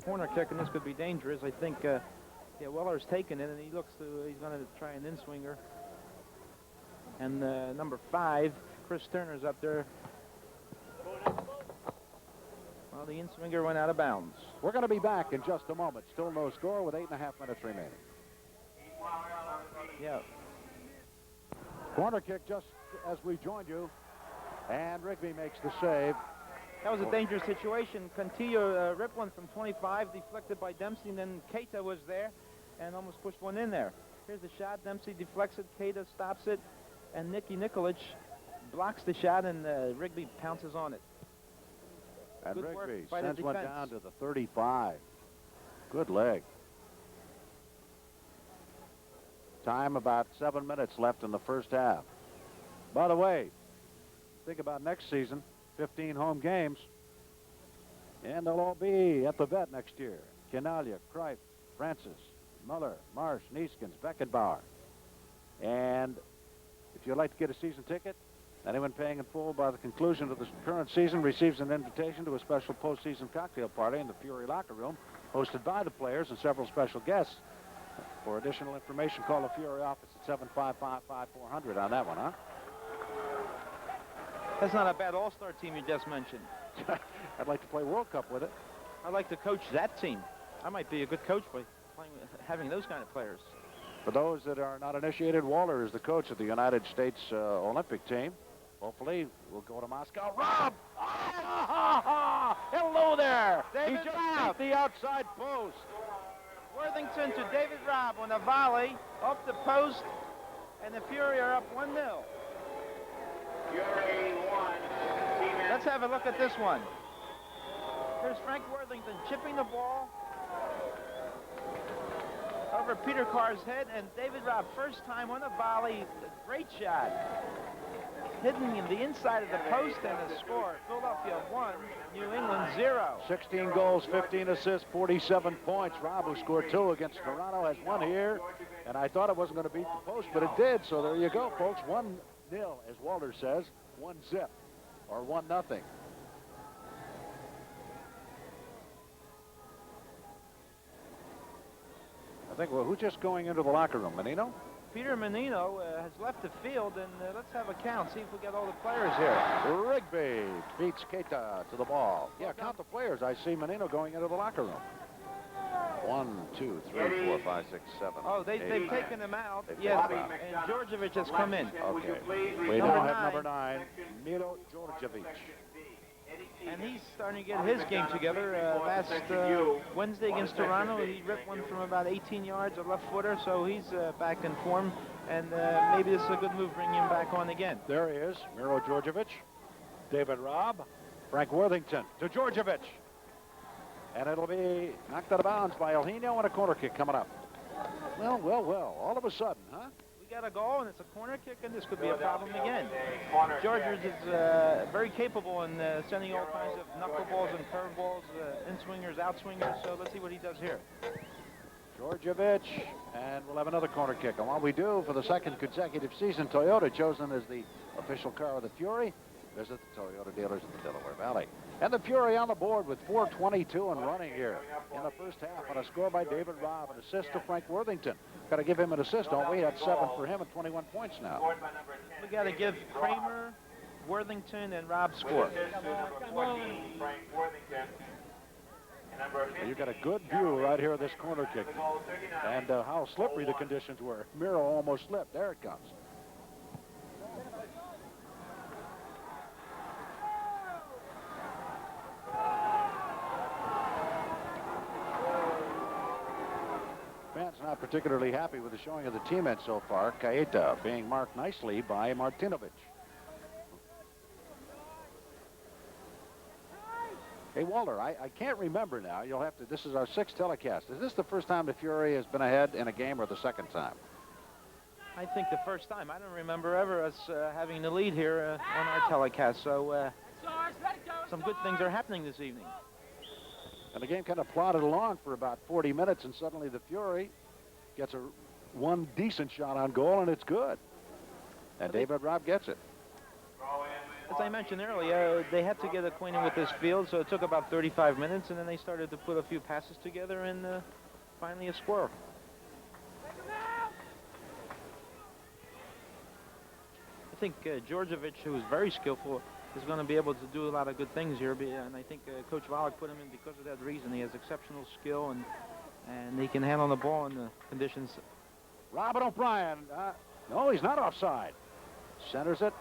Corner kick, and this could be dangerous. I think, Weller's taken it, and he's going to try an in-swinger. And number 5, Chris Turner's up there. Well, the in-swinger went out of bounds. We're going to be back in just a moment. Still no score with 8.5 minutes remaining. Yeah. Corner kick just as we joined you. And Rigby makes the save. That was a dangerous situation. Cantillo ripped one from 25, deflected by Dempsey, and then Keita was there and almost pushed one in there. Here's the shot. Dempsey deflects it. Keita stops it. And Nicky Nikolic blocks the shot, and Rigby pounces on it. And Good work Rigby by the sends one defense. down to the 35. Good leg. Time about 7 minutes left in the first half. By the way, think about next season, 15 home games. And they'll all be at the vet next year. Canalia, Kripe, Francis, Muller, Marsh, Neeskens, Beckenbauer. And if you'd like to get a season ticket, anyone paying in full by the conclusion of the current season receives an invitation to a special postseason cocktail party in the Fury locker room, hosted by the players and several special guests. For additional information, call the Fury office at 755-5400 on that one, huh? That's not a bad all-star team you just mentioned. I'd like to play World Cup with it. I'd like to coach that team. I might be a good coach by having those kind of players. For those that are not initiated, Waller is the coach of the United States Olympic team. Hopefully, we'll go to Moscow. Rob! Hello there! David He just Robb. beat the outside post. Worthington to David Robb on a volley off the post, and the Fury are up 1-0. Fury 1. Let's have a look at this one. Here's Frank Worthington chipping the ball over Peter Carr's head, and David Robb, first time on a volley, a great shot. Hidden in the inside of the post, and a score. Philadelphia 1, New England 0. 16 goals, 15 assists, 47 points. Rob, who scored 2 against Toronto, has 1 here. And I thought it wasn't going to beat the post, but it did. So there you go, folks. 1-0, as Walter says. 1-0, or 1-0. I think, well, who's just going into the locker room? Menino? Peter Menino has left the field, and let's have a count, see if we get all the players here. Rigby beats Keita to the ball. Yeah, count the players. I see Menino going into the locker room. 1, 2, 3, 4, 5, 6, 7. Oh, they've taken him out. Yes, and Djordjevic has come in. Okay. We now have number 9, Milo Djordjevic. And he's starting to get his game together. Last Wednesday against Toronto, he ripped one from about 18 yards, a left footer, so he's back in form. And maybe this is a good move, bringing him back on again. There he is, Miro Djordjevic, David Robb, Frank Worthington to Djordjevic. And it'll be knocked out of bounds by Elhino, and a corner kick coming up. Well, all of a sudden, huh? We got a goal, and it's a corner kick, and this could be a problem again. Georges is very capable in sending all kinds of knuckleballs and curveballs, in-swingers, out-swingers, so let's see what he does here. Djordjevic, and we'll have another corner kick. And while we do, for the second consecutive season, Toyota chosen as the official car of the Fury. Visit the Toyota dealers in the Delaware Valley. And the Fury on the board with 4:22 and running here in the first half, on a score by David Robb, an assist to Frank Worthington. Got to give him an assist, don't we? That's 7 for him and 21 points now. We got to give Kramer, Worthington, and Robb score. You got a good view right here of this corner kick, and how slippery the conditions were. Miro almost slipped. There it comes. Fans not particularly happy with the showing of the teammates so far. Keita being marked nicely by Martinovic. Hey, Walter, I can't remember now. You'll have to. This is our 6th telecast. Is this the first time the Fury has been ahead in a game, or the second time? I think the first time. I don't remember ever us having the lead here on our telecast, so some good things are happening this evening. And the game kind of plodded along for about 40 minutes, and suddenly the Fury gets a one decent shot on goal, and it's good. And David Robb gets it. As I mentioned earlier, they had to get acquainted with this field, so it took about 35 minutes, and then they started to put a few passes together, and finally a score. I think Djordjevic, who is very skillful, is going to be able to do a lot of good things here, and I think Coach Wallach put him in because of that reason. He has exceptional skill, and he can handle the ball in the conditions. Robin O'Brien, no, he's not offside. Centers it.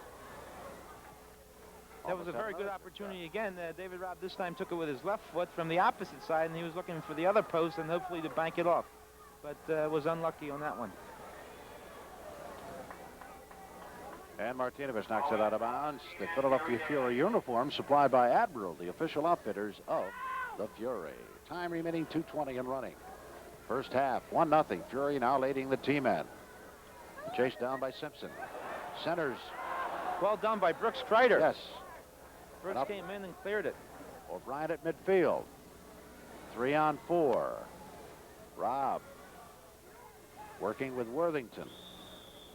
That was a very good opportunity again. David Robb this time took it with his left foot from the opposite side, and he was looking for the other post and hopefully to bank it off, but was unlucky on that one. And Martinovich knocks it out of bounds. The Philadelphia Fury uniform supplied by Admiral, the official outfitters of the Fury. Time remaining 2:20 and running. First half, 1-0. Fury now leading the T-men. Chased down by Simpson. Centers. Well done by Brooks Kreider. Yes. Brooks came in and cleared it. O'Brien at midfield. 3-on-4. Robb working with Worthington.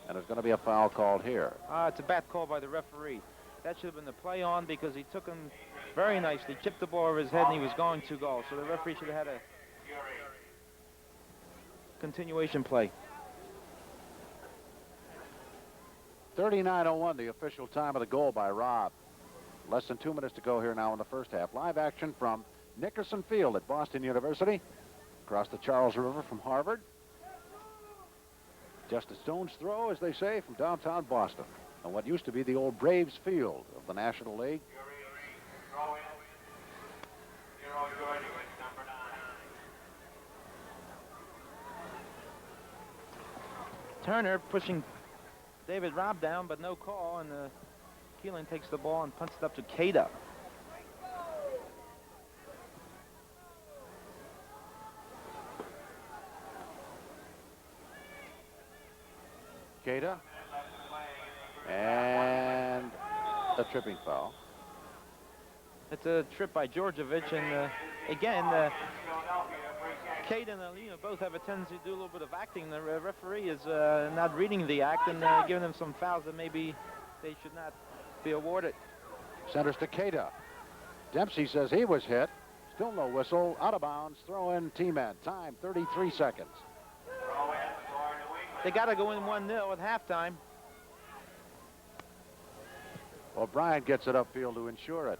And there's going to be a foul called here. It's a bad call by the referee. That should have been the play on because he took him very nicely, chipped the ball over his head, and he was going to goal. So the referee should have had a continuation play. 39:01, the official time of the goal by Robb. Less than 2 minutes to go here now in the first half. Live action from Nickerson Field at Boston University. Across the Charles River from Harvard. Just a stone's throw, as they say, from downtown Boston, on what used to be the old Braves Field of the National League. Turner pushing David Robb down, but no call, and Keelan takes the ball and punts it up to Cada. Cada. And a tripping foul. It's a trip by Djordjevic, and again, Kate and Alina both have a tendency to do a little bit of acting. The referee is not reading the act and giving them some fouls that maybe they should not be awarded. Centers to Cada. Dempsey says he was hit. Still no whistle. Out of bounds. Throw in T-man. Time 33 seconds. They got to go in 1-0 at halftime. O'Brien gets it upfield to ensure it.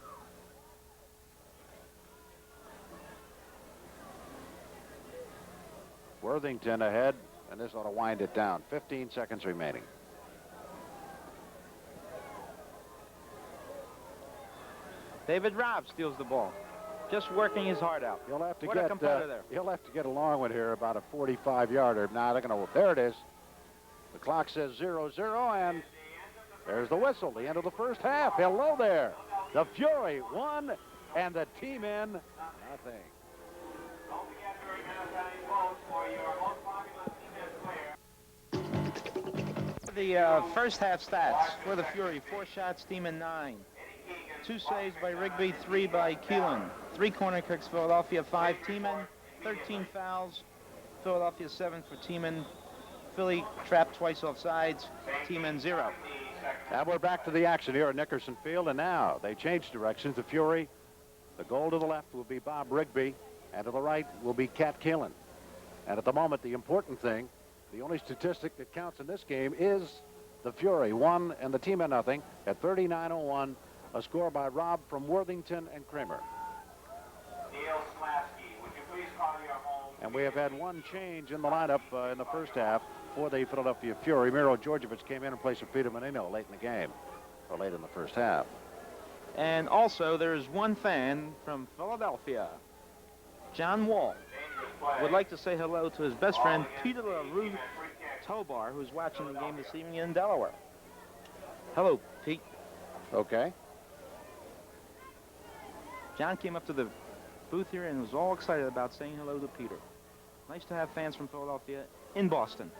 Worthington ahead, and this ought to wind it down. 15 seconds remaining. David Robb steals the ball, just working his heart out. He'll have to What a competitor. he'll have to get a long one here, about a 45-yarder. Now they're going to. There it is. The clock says 0-0, and there's the whistle. The end of the first half. Hello there. The Fury won, and the T-men nothing. The first half stats for the Fury: 4 shots, T-men 9. 2 saves by Rigby, 3 by Keelan. 3 corner kicks, Philadelphia, 5 T-men. 13 fouls, Philadelphia 7 for T-men. Philly trapped twice off sides, T-men 0. And we're back to the action here at Nickerson Field, and now they change directions. The Fury, the goal to the left will be Bob Rigby, and to the right will be Cat Keelan. And at the moment, the important thing, the only statistic that counts in this game is the Fury 1 and the T-men nothing at 39:01. A score by Robb from Worthington and Kramer. And we have had one change in the lineup in the first half for the Philadelphia Fury. Miro Djordjevic came in place of Peter Menino late in the game, or late in the first half. And also, there's one fan from Philadelphia, John Wall, would like to say hello to his best friend, Peter LaRue Tobar, who's watching the game this evening in Delaware. Hello, Pete. Okay. John came up to the booth here and was all excited about saying hello to Peter. Nice to have fans from Philadelphia in Boston.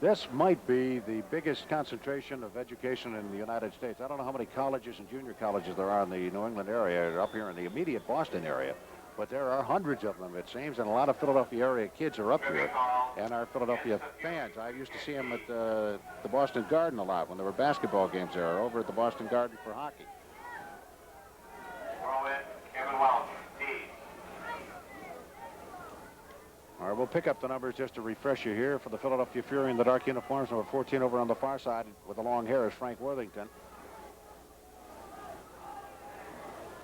This might be the biggest concentration of education in the United States. I don't know how many colleges and junior colleges there are in the New England area, or up here in the immediate Boston area. But there are hundreds of them, it seems, and a lot of Philadelphia area kids are up here and are Philadelphia fans. I used to see them at the Boston Garden a lot when there were basketball games there, or over at the Boston Garden for hockey. Throw in Kevin Welch, D. All right, we'll pick up the numbers just to refresh you here. For the Philadelphia Fury in the dark uniforms, number 14 over on the far side with the long hair is Frank Worthington.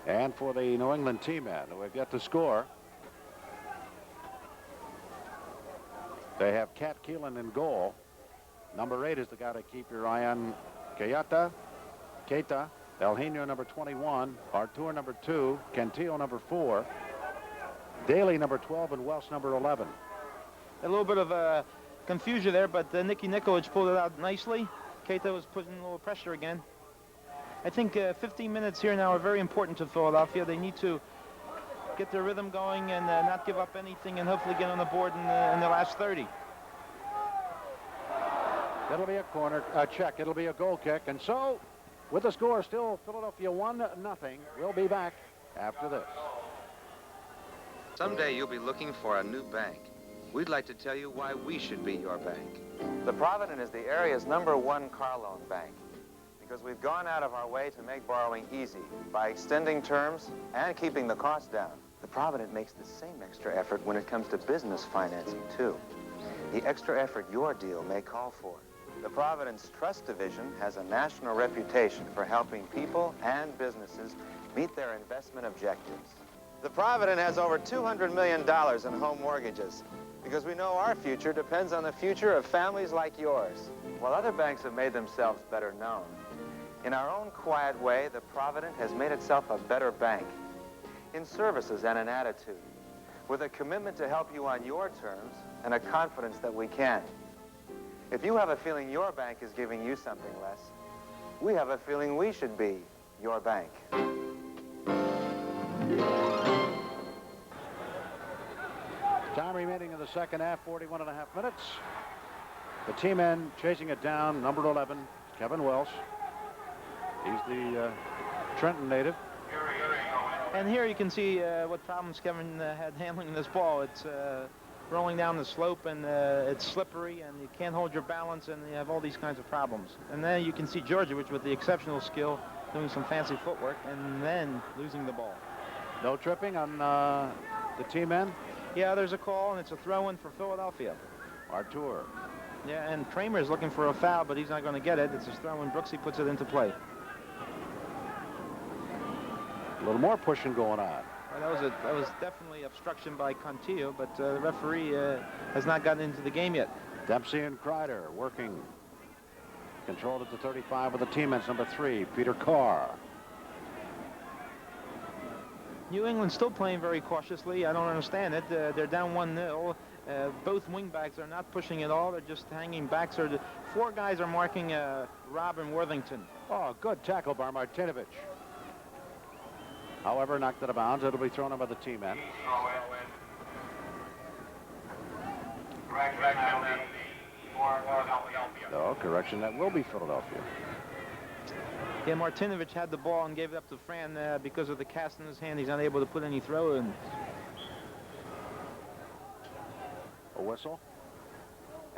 And for the New England team-men, we've got the score. They have Cat Keelan in goal. Number 8 is the guy to keep your eye on. Keita, El Hino, number 21. Artur, number 2. Cantillo, number 4. Daly, number 12, and Welsh, number 11. A little bit of confusion there, but Nicky Nikolic pulled it out nicely. Keita was putting a little pressure again. I think 15 minutes here now are very important to Philadelphia. They need to get their rhythm going and not give up anything and hopefully get on the board in the last 30. It'll be a corner check. It'll be a goal kick. And so, with the score still Philadelphia 1-0, we'll be back after this. Someday you'll be looking for a new bank. We'd like to tell you why we should be your bank. The Provident is the area's #1 car loan bank because we've gone out of our way to make borrowing easy by extending terms and keeping the cost down. The Provident makes the same extra effort when it comes to business financing, too. The extra effort your deal may call for. The Provident's Trust Division has a national reputation for helping people and businesses meet their investment objectives. The Provident has over $200 million in home mortgages because we know our future depends on the future of families like yours. While other banks have made themselves better known, in our own quiet way, the Provident has made itself a better bank in services and in attitude, with a commitment to help you on your terms and a confidence that we can. If you have a feeling your bank is giving you something less, we have a feeling we should be your bank. Time remaining in the second half, 41.5 minutes. The team-men chasing it down, number 11, Kevin Welsh. He's the Trenton native. And here you can see what problems Kevin had handling this ball. It's rolling down the slope, and it's slippery, and you can't hold your balance, and you have all these kinds of problems. And then you can see Georgievich with the exceptional skill doing some fancy footwork and then losing the ball. No tripping on the team-men? Yeah, there's a call, and it's a throw-in for Philadelphia. Artur. Yeah, and Kramer's looking for a foul, but he's not going to get it. It's a throw-in. Brooksy puts it into play. A little more pushing going on. Well, that was definitely obstruction by Cantillo, but the referee has not gotten into the game yet. Dempsey and Kreider working. Controlled at the 35 with the teammates, number 3, Peter Carr. New England still playing very cautiously. I don't understand it. They're down 1-0. Both wingbacks are not pushing at all. They're just hanging back. So the 4 guys are marking Robin Worthington. Oh, good tackle by Martinovich. However, knocked out of bounds. It'll be thrown in by the team-men. No, correction. That will be Philadelphia. Yeah, Martinovich had the ball and gave it up to Fran because of the cast in his hand. He's not able to put any throw in. A whistle.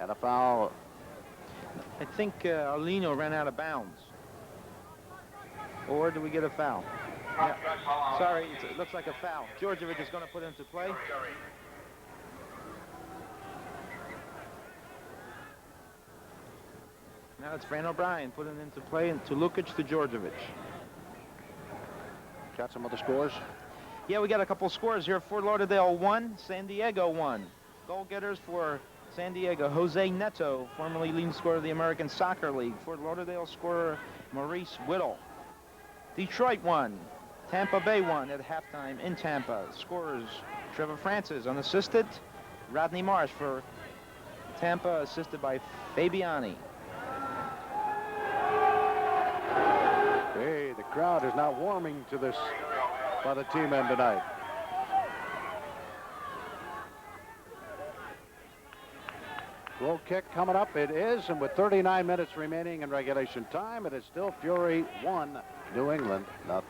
And a foul. I think Arlino ran out of bounds. Or do we get a foul? Yeah. Sorry, it looks like a foul. Georgievich is going to put it into play. Now it's Fran O'Brien putting it into play, and to Lukic to Georgievich. Got some other scores? Yeah, we got a couple scores here. Fort Lauderdale 1, San Diego 1. Goal getters for San Diego, Jose Neto, formerly leading scorer of the American Soccer League. Fort Lauderdale scorer Maurice Whittle. Detroit 1, Tampa Bay 1 at halftime in Tampa. Scorers Trevor Francis, unassisted. Rodney Marsh for Tampa, assisted by Fabiani. Hey, the crowd is now warming to this by the team-men tonight. Goal kick coming up. It is, and with 39 minutes remaining in regulation time, it is still Fury 1, New England 0.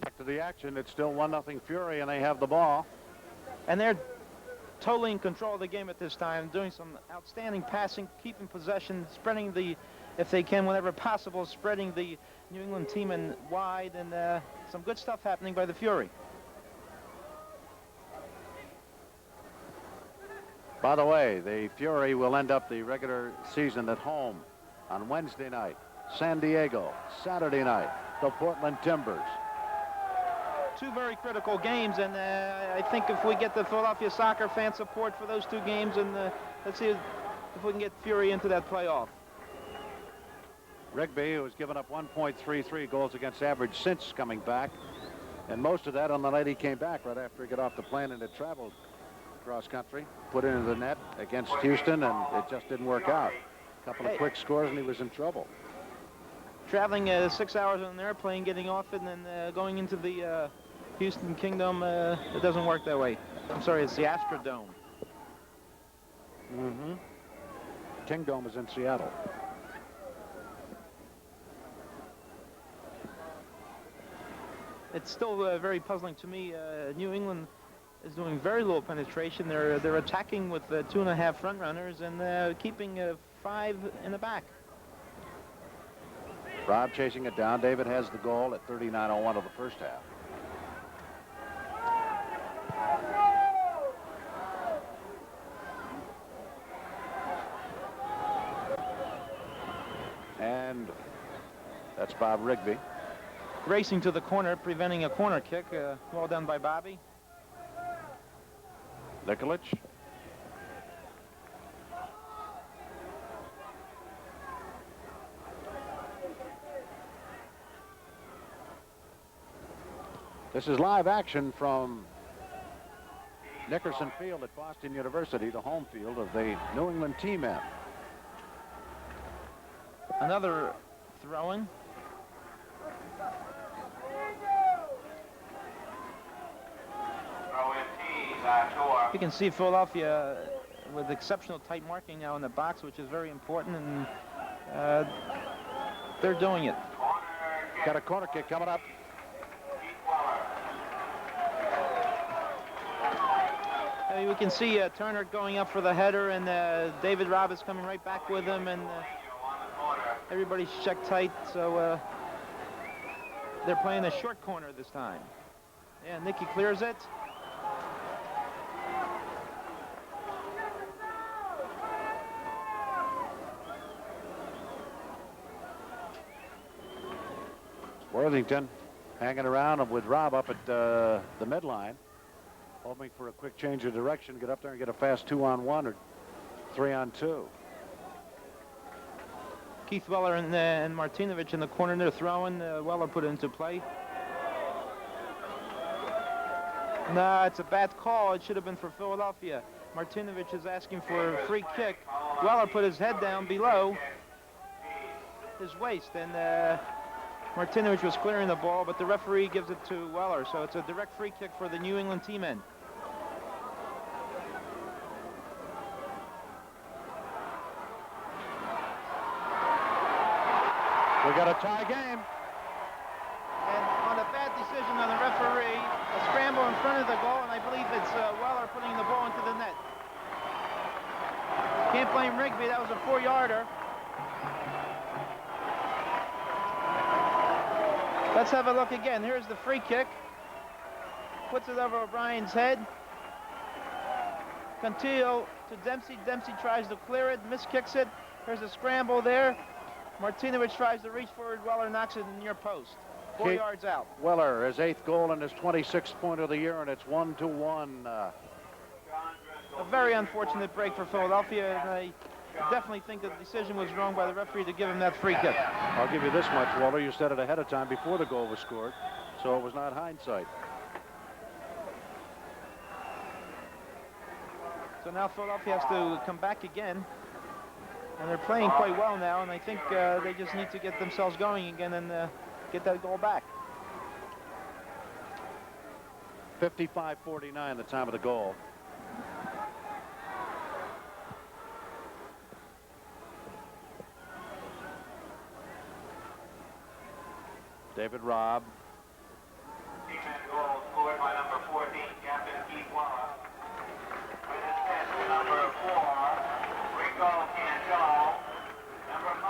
Back to the action. It's still 1-0 Fury, and they have the ball. And they're totally in control of the game at this time, doing some outstanding passing, keeping possession, spreading the, if they can, whenever possible, spreading the New England team in wide, and some good stuff happening by the Fury. By the way, the Fury will end up the regular season at home on Wednesday night. San Diego, Saturday night, the Portland Timbers. Two very critical games, and I think if we get the Philadelphia soccer fan support for those two games, and let's see if we can get Fury into that playoff. Rigby, who has given up 1.33 goals against average since coming back, and most of that on the night he came back right after he got off the plane and had traveled cross country, put into the net against Houston, and it just didn't work out. A couple of quick scores and he was in trouble. Traveling 6 hours on an airplane, getting off it, and then going into the Houston Kingdom, it doesn't work that way. I'm sorry, it's the Astrodome. Mm-hmm. Kingdom is in Seattle. It's still very puzzling to me. New England is doing very low penetration. They're attacking with 2.5 front runners and keeping 5 in the back. Rob chasing it down. David has the goal at 39:01 of the first half. And that's Bob Rigby. Racing to the corner, preventing a corner kick. Well done by Bobby. Nikolic. This is live action from Nickerson Field at Boston University, the home field of the New England T-men. Another throw-in. You can see Philadelphia with exceptional tight marking now in the box, which is very important, and they're doing it. Got a corner kick coming up. We can see Turner going up for the header, and David Robb is coming right back with him, and everybody's checked tight, so they're playing a short corner this time. Yeah, Nicky clears it. Worthington hanging around with Robb up at the midline, hoping for a quick change of direction, get up there and get a fast 2-on-1 or 3-on-2. Keith Weller and Martinovich in the corner. They're throwing. Weller put it into play. No, it's a bad call. It should have been for Philadelphia. Martinovich is asking for a free kick. Weller put his head down below his waist, and Martinovich was clearing the ball, but the referee gives it to Weller, so it's a direct free kick for the New England T-men. We got a tie game. And on a bad decision on the referee, a scramble in front of the goal, and I believe it's Weller putting the ball into the net. Can't blame Rigby, that was a 4-yarder. Let's have a look again. Here's the free kick. Puts it over O'Brien's head. Cantillo to Dempsey. Dempsey tries to clear it, miskicks it. There's a scramble there. Martinovich tries to reach forward. Weller knocks it in the near post. 4 yards out. Weller, his 8th goal and his 26th point of the year, and it's 1-1. A very unfortunate break for Philadelphia, and I definitely think the decision was wrong by the referee to give him that free kick. I'll give you this much, Walter. You said it ahead of time before the goal was scored, so it was not hindsight. So now Philadelphia has to come back again, and they're playing quite well now, and I think they just need to get themselves going again and get that goal back. 55-49 the time of the goal. David Robb Team and goal scored by number 14, Captain Keith Wallace. With assist to number 4, Rico Cantal. Number 5,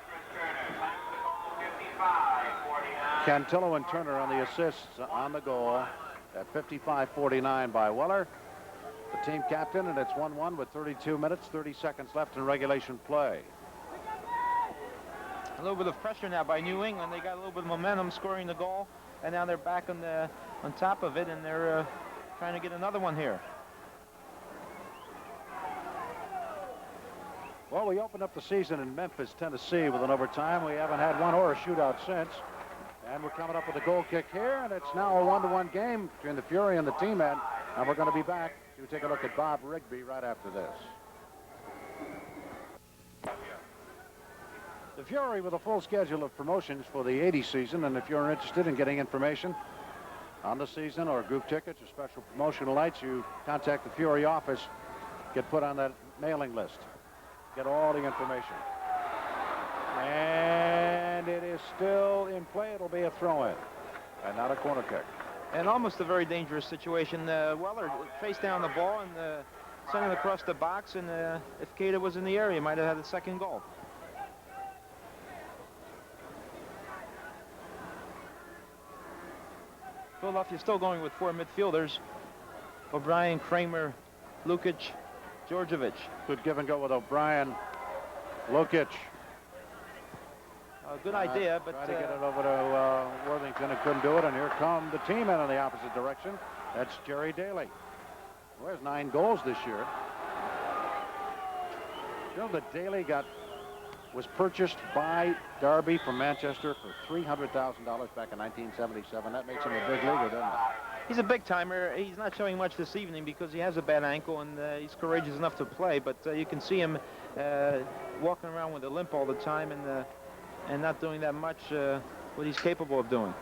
Chris Turner. Time to goal 55-49. Cantillo and Turner on the assists on the goal at 55-49 by Weller, the team captain, and it's 1-1 with 32 minutes, 30 seconds left in regulation play. A little bit of pressure now by New England. They got a little bit of momentum scoring the goal, and now they're back on top of it, and they're trying to get another one here. Well, we opened up the season in Memphis, Tennessee with an overtime. We haven't had one or a shootout since. And we're coming up with a goal kick here, and it's now a 1-1 game between the Fury and the team end. And we're going to be back to take a look at Bob Rigby right after this. The Fury with a full schedule of promotions for the 80 season, and if you're interested in getting information on the season or group tickets or special promotional nights, you contact the Fury office, get put on that mailing list, get all the information. And it is still in play. It'll be a throw-in and not a corner kick. And almost a very dangerous situation. Weller faced down the ball and sent it across the box, and if Keita was in the area, might have had the second goal. Philadelphia still going with 4 midfielders: O'Brien, Kramer, Lukic, Djordjevic. Good give and go with O'Brien, Lukic. A good idea, but try to get it over to Worthington and couldn't do it, and here come the team in the opposite direction. That's Jerry Daly, who has 9 goals this year. You know that Daly was purchased by Derby from Manchester for $300,000 back in 1977. That makes him a big leaguer, doesn't it? he's a big timer. He's not showing much this evening because he has a bad ankle, and he's courageous enough to play, but you can see him walking around with a limp all the time and not doing that much what he's capable of doing.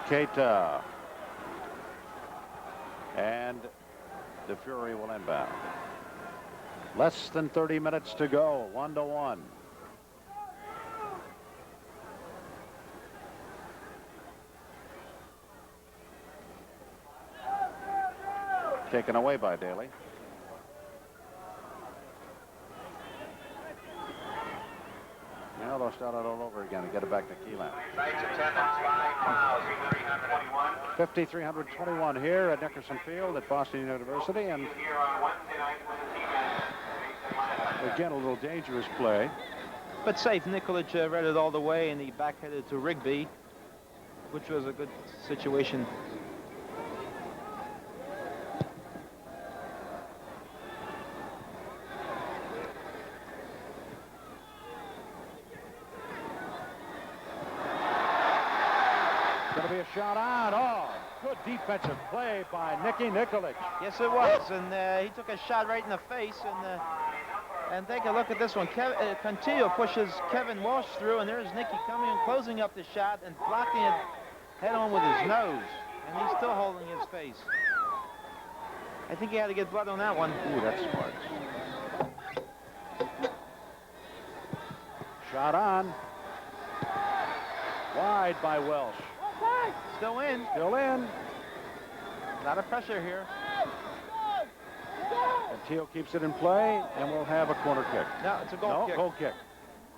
Keita. And the Fury will inbound. Less than 30 minutes to go, 1-1. Taken away by Daly. Now they'll start out all over again and get it back to Keelan. 5,321 here at Nickerson Field at Boston University, and again a little dangerous play. But safe. Nikolic read it all the way, and he backheaded to Rigby, which was a good situation. Going to be a shot on. Oh, good defensive play by Nicky Nikolic. Yes, it was, and he took a shot right in the face, and take a look at this one. Cantillo pushes Kevin Walsh through, and there's Nicky coming and closing up the shot and blocking it head on with his nose, and he's still holding his face. I think he had to get blood on that one. Ooh, that's smart. Shot on. Wide by Welsh. Still in. Still in. A lot of pressure here. Cantillo keeps it in play, and we'll have a corner kick. No, it's a goal kick. Goal kick.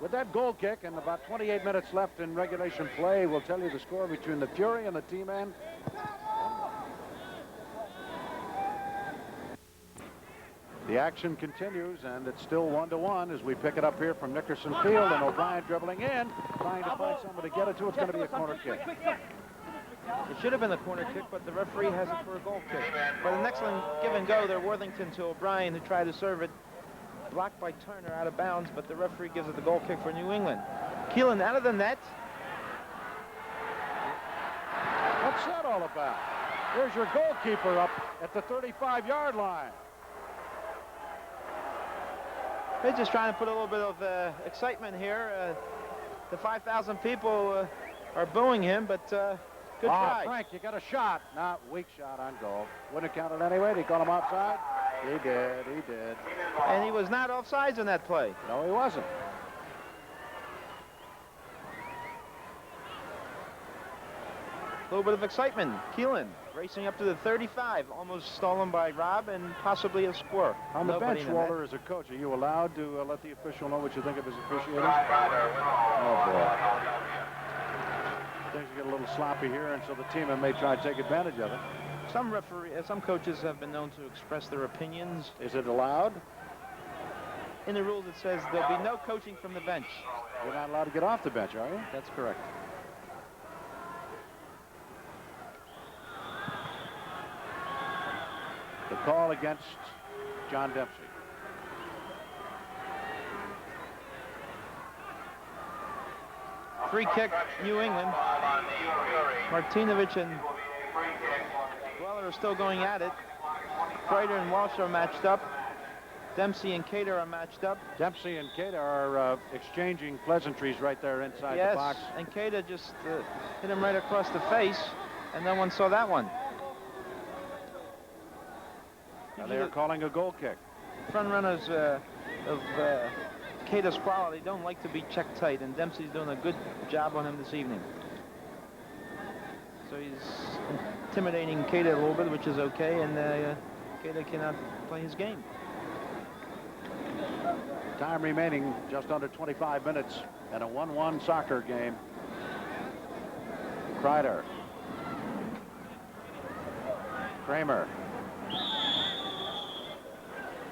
With that goal kick and about 28 minutes left in regulation play, we'll tell you the score between the Fury and the team end. The action continues, and it's still 1-1 as we pick it up here from Nickerson Field, and O'Brien dribbling in, trying to find someone to get it to. It's going to be a corner kick. It should have been a corner kick, but the referee has it for a goal kick. But an excellent give and go there, Worthington to O'Brien, who tried to serve it. Blocked by Turner out of bounds, but the referee gives it the goal kick for New England. Keelan out of the net. What's that all about? There's your goalkeeper up at the 35-yard line. They're just trying to put a little bit of excitement here. The 5,000 people are booing him, but good try. Frank, you got a shot. Nah, weak shot on goal. Wouldn't have counted anyway. They call him offside. He did. He did. And he was not offsides in that play. No, he wasn't. A little bit of excitement. Keelan racing up to the 35, almost stolen by Rob and possibly a score. On the Nobody bench, in the net. Walter, as a coach, are you allowed to let the official know what you think of his officiating? Oh, boy. Things get a little sloppy here, and so the team may try to take advantage of it. Some coaches have been known to express their opinions. Is it allowed? In the rules, it says there'll be no coaching from the bench. You're not allowed to get off the bench, are you? That's correct. The call against John Dempsey. Free kick, New England. Martinovich and Weller are still going at it. Kreider and Walsh are matched up. Dempsey and Cater are matched up. Dempsey and Cater are exchanging pleasantries right there inside Yes, the box. and Cater just hit him right across the face, and no one saw that one. And they are calling a goal kick. Front runners of Cater's quality don't like to be checked tight, and Dempsey's doing a good job on him this evening. So he's intimidating Cater a little bit, which is okay, and Cater cannot play his game. Time remaining just under 25 minutes in a 1-1 soccer game. Kreider. Kramer.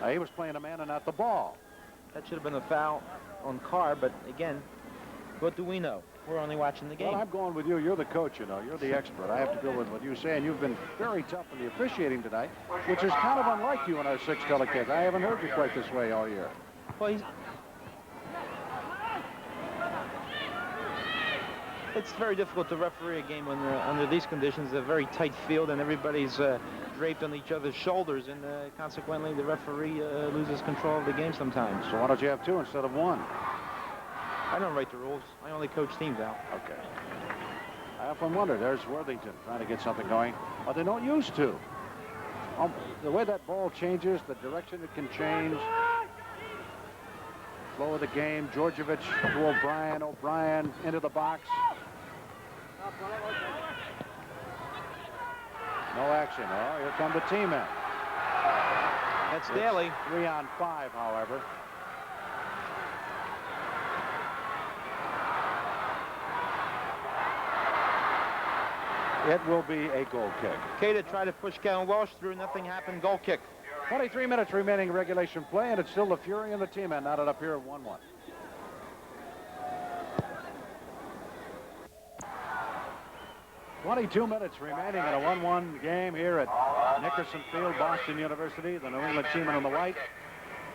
He was playing a man and not the ball. That should have been a foul on Carr, but again, what do we know? We're only watching the game. Well, I'm going with you. You're the coach, you know. You're the expert. I have to go with what you say, and you've been very tough in the officiating tonight, which is kind of unlike you in our 6 telecast. I haven't heard you quite this way all year. Well, it's very difficult to referee a game when under these conditions, a very tight field, and everybody's draped on each other's shoulders, and consequently, the referee loses control of the game sometimes. So why don't you have 2 instead of 1? I don't write the rules. I only coach teams out. Okay. I often wonder, there's Worthington trying to get something going, but they don't used to. The way that ball changes, the direction it can change. Flow of the game, Georgievich to O'Brien, O'Brien into the box. No action. Oh, here come the team in. That's Daly. 3 on 5, however. It will be a goal kick. Cater tried to push Kevin Walsh through. Nothing happened. Goal kick. 23 minutes remaining regulation play, and it's still the Fury and the team end knotted up here at 1-1. "22 minutes remaining in a 1-1 game here at Nickerson Field, Boston University. The New England team in the white,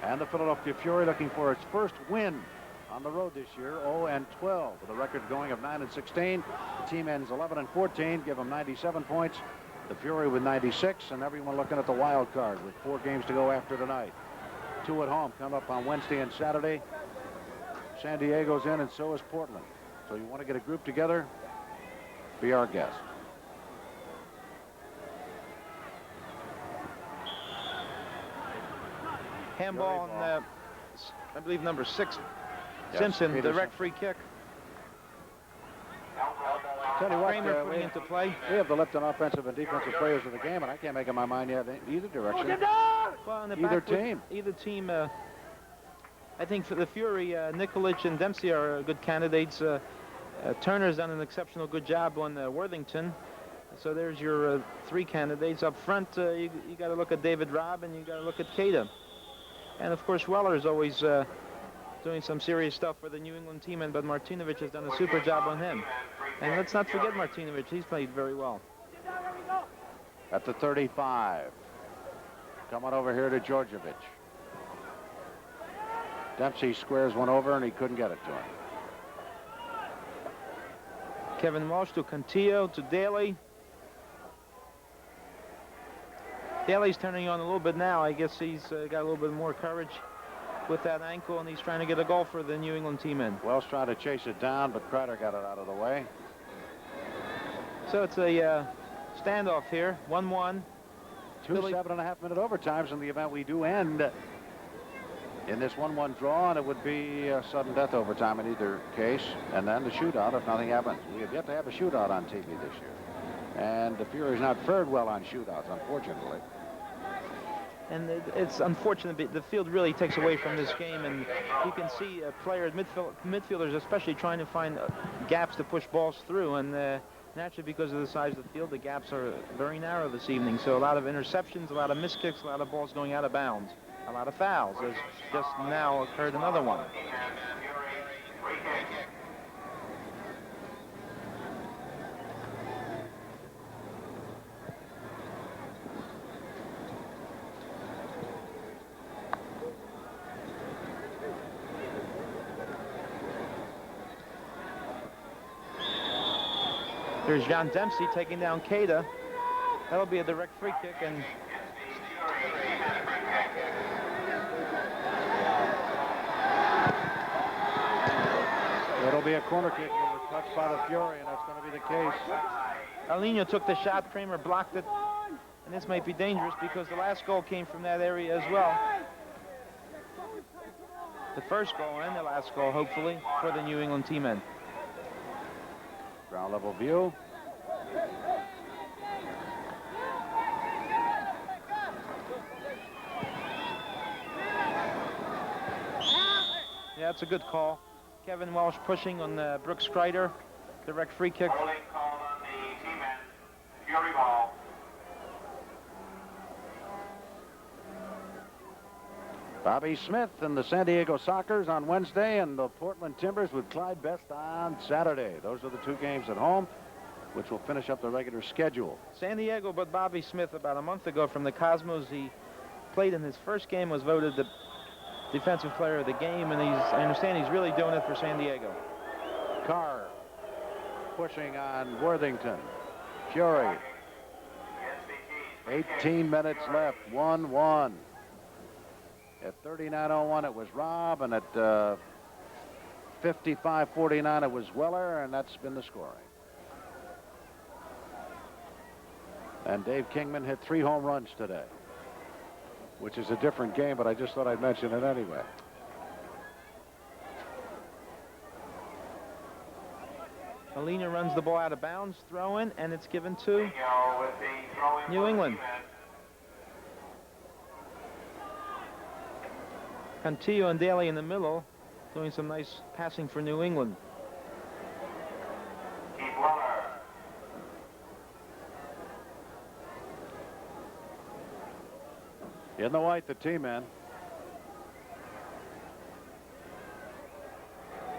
and the Philadelphia Fury looking for its first win on the road this year, 0-12, with a record going of 9-16. The team ends 11-14, give them 97 points. The Fury with 96, and everyone looking at the wild card with 4 games to go after tonight. 2 at home, come up on Wednesday and Saturday. San Diego's in, and so is Portland. So you want to get a group together, be our guest. Handball on, I believe, number 6. Yes, Simpson, Peterson. direct free kick. Tell you what, Kramer putting into play. we have the Lipton offensive and defensive players of the game, and I can't make up my mind yet either direction. Well, in the Either back foot, team. Either team. I think for the Fury, Nikolic and Dempsey are good candidates. Turner's done an exceptional good job on Worthington. So there's your 3 candidates. Up front, you got to look at David Robb, and you got to look at Cater. And of course, Weller is always doing some serious stuff for the New England team, but Martinovich has done a super job on him. And let's not forget Martinovich. He's played very well. At the 35. Coming over here to Georgievich. Dempsey squares one over, and he couldn't get it to him. Kevin Walsh to Contillo to Daly. Daly's turning on a little bit now. I guess he's got a little bit more courage with that ankle, and he's trying to get a goal for the New England team in. Wells trying to chase it down, but Kreider got it out of the way. So it's a standoff here, 1-1. Two Billy- 7.5-minute overtimes in the event we do end in this 1-1 draw, and it would be a sudden death overtime in either case, and then the shootout if nothing happens. We have yet to have a shootout on TV this year, and the Fury's not fared well on shootouts, unfortunately. And it's unfortunate, but the field really takes away from this game, and you can see players, midfielders especially, trying to find gaps to push balls through, and naturally because of the size of the field, the gaps are very narrow this evening, so a lot of interceptions, a lot of missed kicks, a lot of balls going out of bounds, a lot of fouls. There's just now occurred another one. Here's John Dempsey taking down Cada. That'll be a direct free kick, and It'll be a corner kick that was touched by the Fury, and that's going to be the case. Alino took the shot, Kramer blocked it, and this might be dangerous because the last goal came from that area as well. The first goal and the last goal, hopefully, for the New England team-men. Ground level view. Yeah, it's a good call. Kevin Walsh pushing on Brooks Kreider. Direct free kick. Holding called on the team-men. Fury ball. Bobby Smith and the San Diego Sockers on Wednesday, and the Portland Timbers with Clyde Best on Saturday. Those are the two games at home, which will finish up the regular schedule. San Diego, but Bobby Smith about a month ago from the Cosmos. He played in his first game, was voted the defensive player of the game, and I understand he's really doing it for San Diego. Carr pushing on Worthington. Fury. 18 minutes left, 1-1. At 39:01 it was Robb, and at 55:49 it was Weller, and that's been the scoring. And Dave Kingman hit 3 home runs today, which is a different game, but I just thought I'd mention it anyway. Alina runs the ball out of bounds, throw in, and it's given to New England. Cantillo and Daly in the middle, doing some nice passing for New England. In the white, the team-men.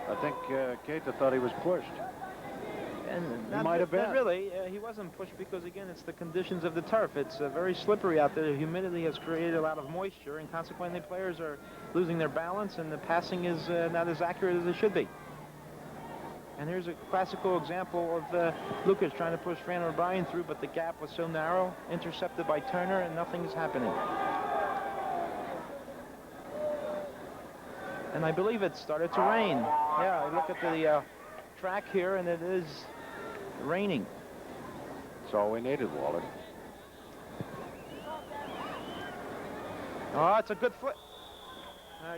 I think Keita thought he was pushed. And He might have been. Not really. He wasn't pushed because, again, it's the conditions of the turf. It's very slippery out there. The humidity has created a lot of moisture, and consequently players are losing their balance, and the passing is not as accurate as it should be. And here's a classical example of Lucas trying to push Fran O'Brien through, but the gap was so narrow, intercepted by Turner, and nothing's happening. And I believe it started to rain. Yeah, I look at the track here, and it is raining. That's all we needed, Walter. Oh, it's a good foot.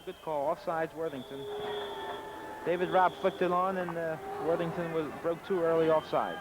Good call. Offsides, Worthington. David Robb flicked it on, and Worthington broke too early offsides.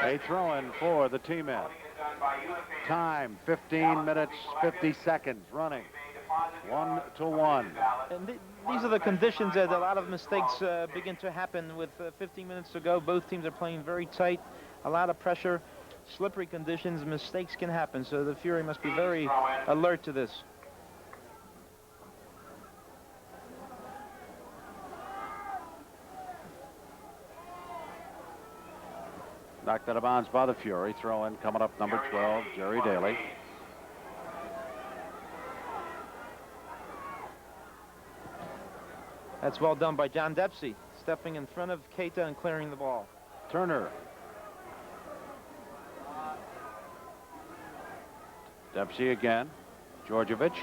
A throw-in for the team-men. Time, 15 minutes, 50 seconds running. 1-1. And these are the conditions that a lot of mistakes begin to happen with 15 minutes to go. Both teams are playing very tight, a lot of pressure, slippery conditions, mistakes can happen. So the Fury must be very alert to this. Knocked out of bounds by the Fury. Throw in coming up, number 12, Jerry Daly. That's well done by John Dempsey, stepping in front of Keita and clearing the ball. Turner. Dempsey again. Djordjevic.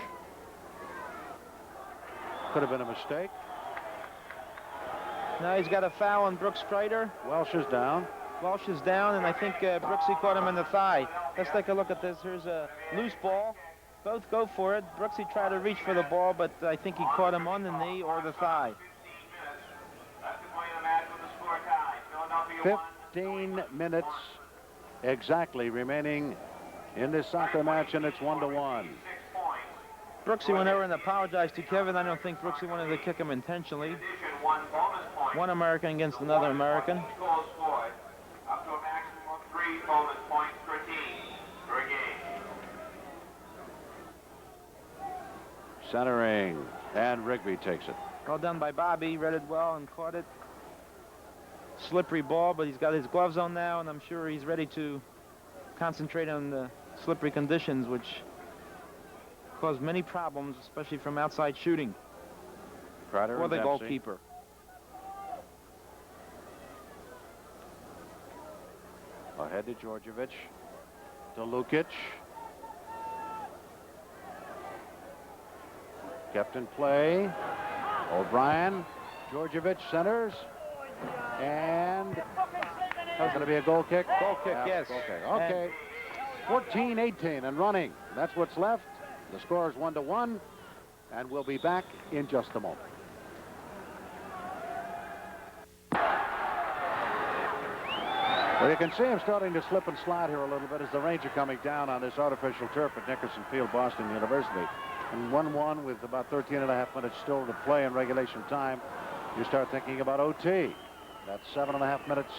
Could have been a mistake. Now he's got a foul on Brooks Kreider. Welsh is down. Welsh is down, and I think Brooksy caught him in the thigh. Let's take a look at this. Here's a loose ball. Both go for it. Brooksy tried to reach for the ball, but I think he caught him on the knee or the thigh. 15 minutes exactly remaining in this soccer match, and it's 1-1. Brooksy went over and apologized to Kevin. I don't think Brooksy wanted to kick him intentionally. One American against another American. Up to a maximum of 3 bonus points per team per game. Centering, and Rigby takes it. Well done by Bobby. Read it well and caught it. Slippery ball, but he's got his gloves on now, and I'm sure he's ready to concentrate on the slippery conditions, which cause many problems, especially from outside shooting Kreider for and the Dempsey. goalkeeper. Ahead to Djordjevic. To Lukic. Kept in play. O'Brien. Djordjevic centers. And that's going to be a goal kick. Goal kick, yes. Goal kick. Okay. 14-18 and running. That's what's left. The score is 1-1, and we'll be back in just a moment. Well, you can see him starting to slip and slide here a little bit as the Ranger coming down on this artificial turf at Nickerson Field, Boston University. And 1-1 with about 13 and a half minutes still to play in regulation time. You start thinking about OT. That's 7.5 minutes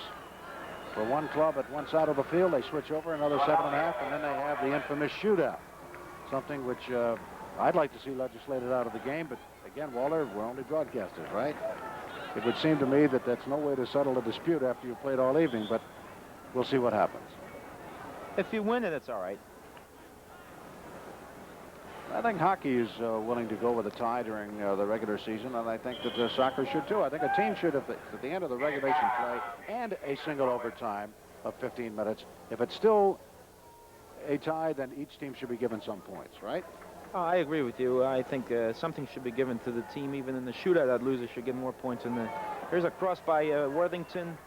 for one club at one side of the field. They switch over another 7.5, and then they have the infamous shootout. Something which I'd like to see legislated out of the game, but again, Walter, we're only broadcasters, right? It would seem to me that that's no way to settle a dispute after you've played all evening, but we'll see what happens. If you win it, it's all right. I think hockey is willing to go with a tie during the regular season, and I think that soccer should too. I think a team should, at the end of the regulation play and a single overtime of 15 minutes, if it's still a tie, then each team should be given some points, right? Oh, I agree with you. I think something should be given to the team. Even in the shootout, that loser should get more points. Here's a cross by Worthington.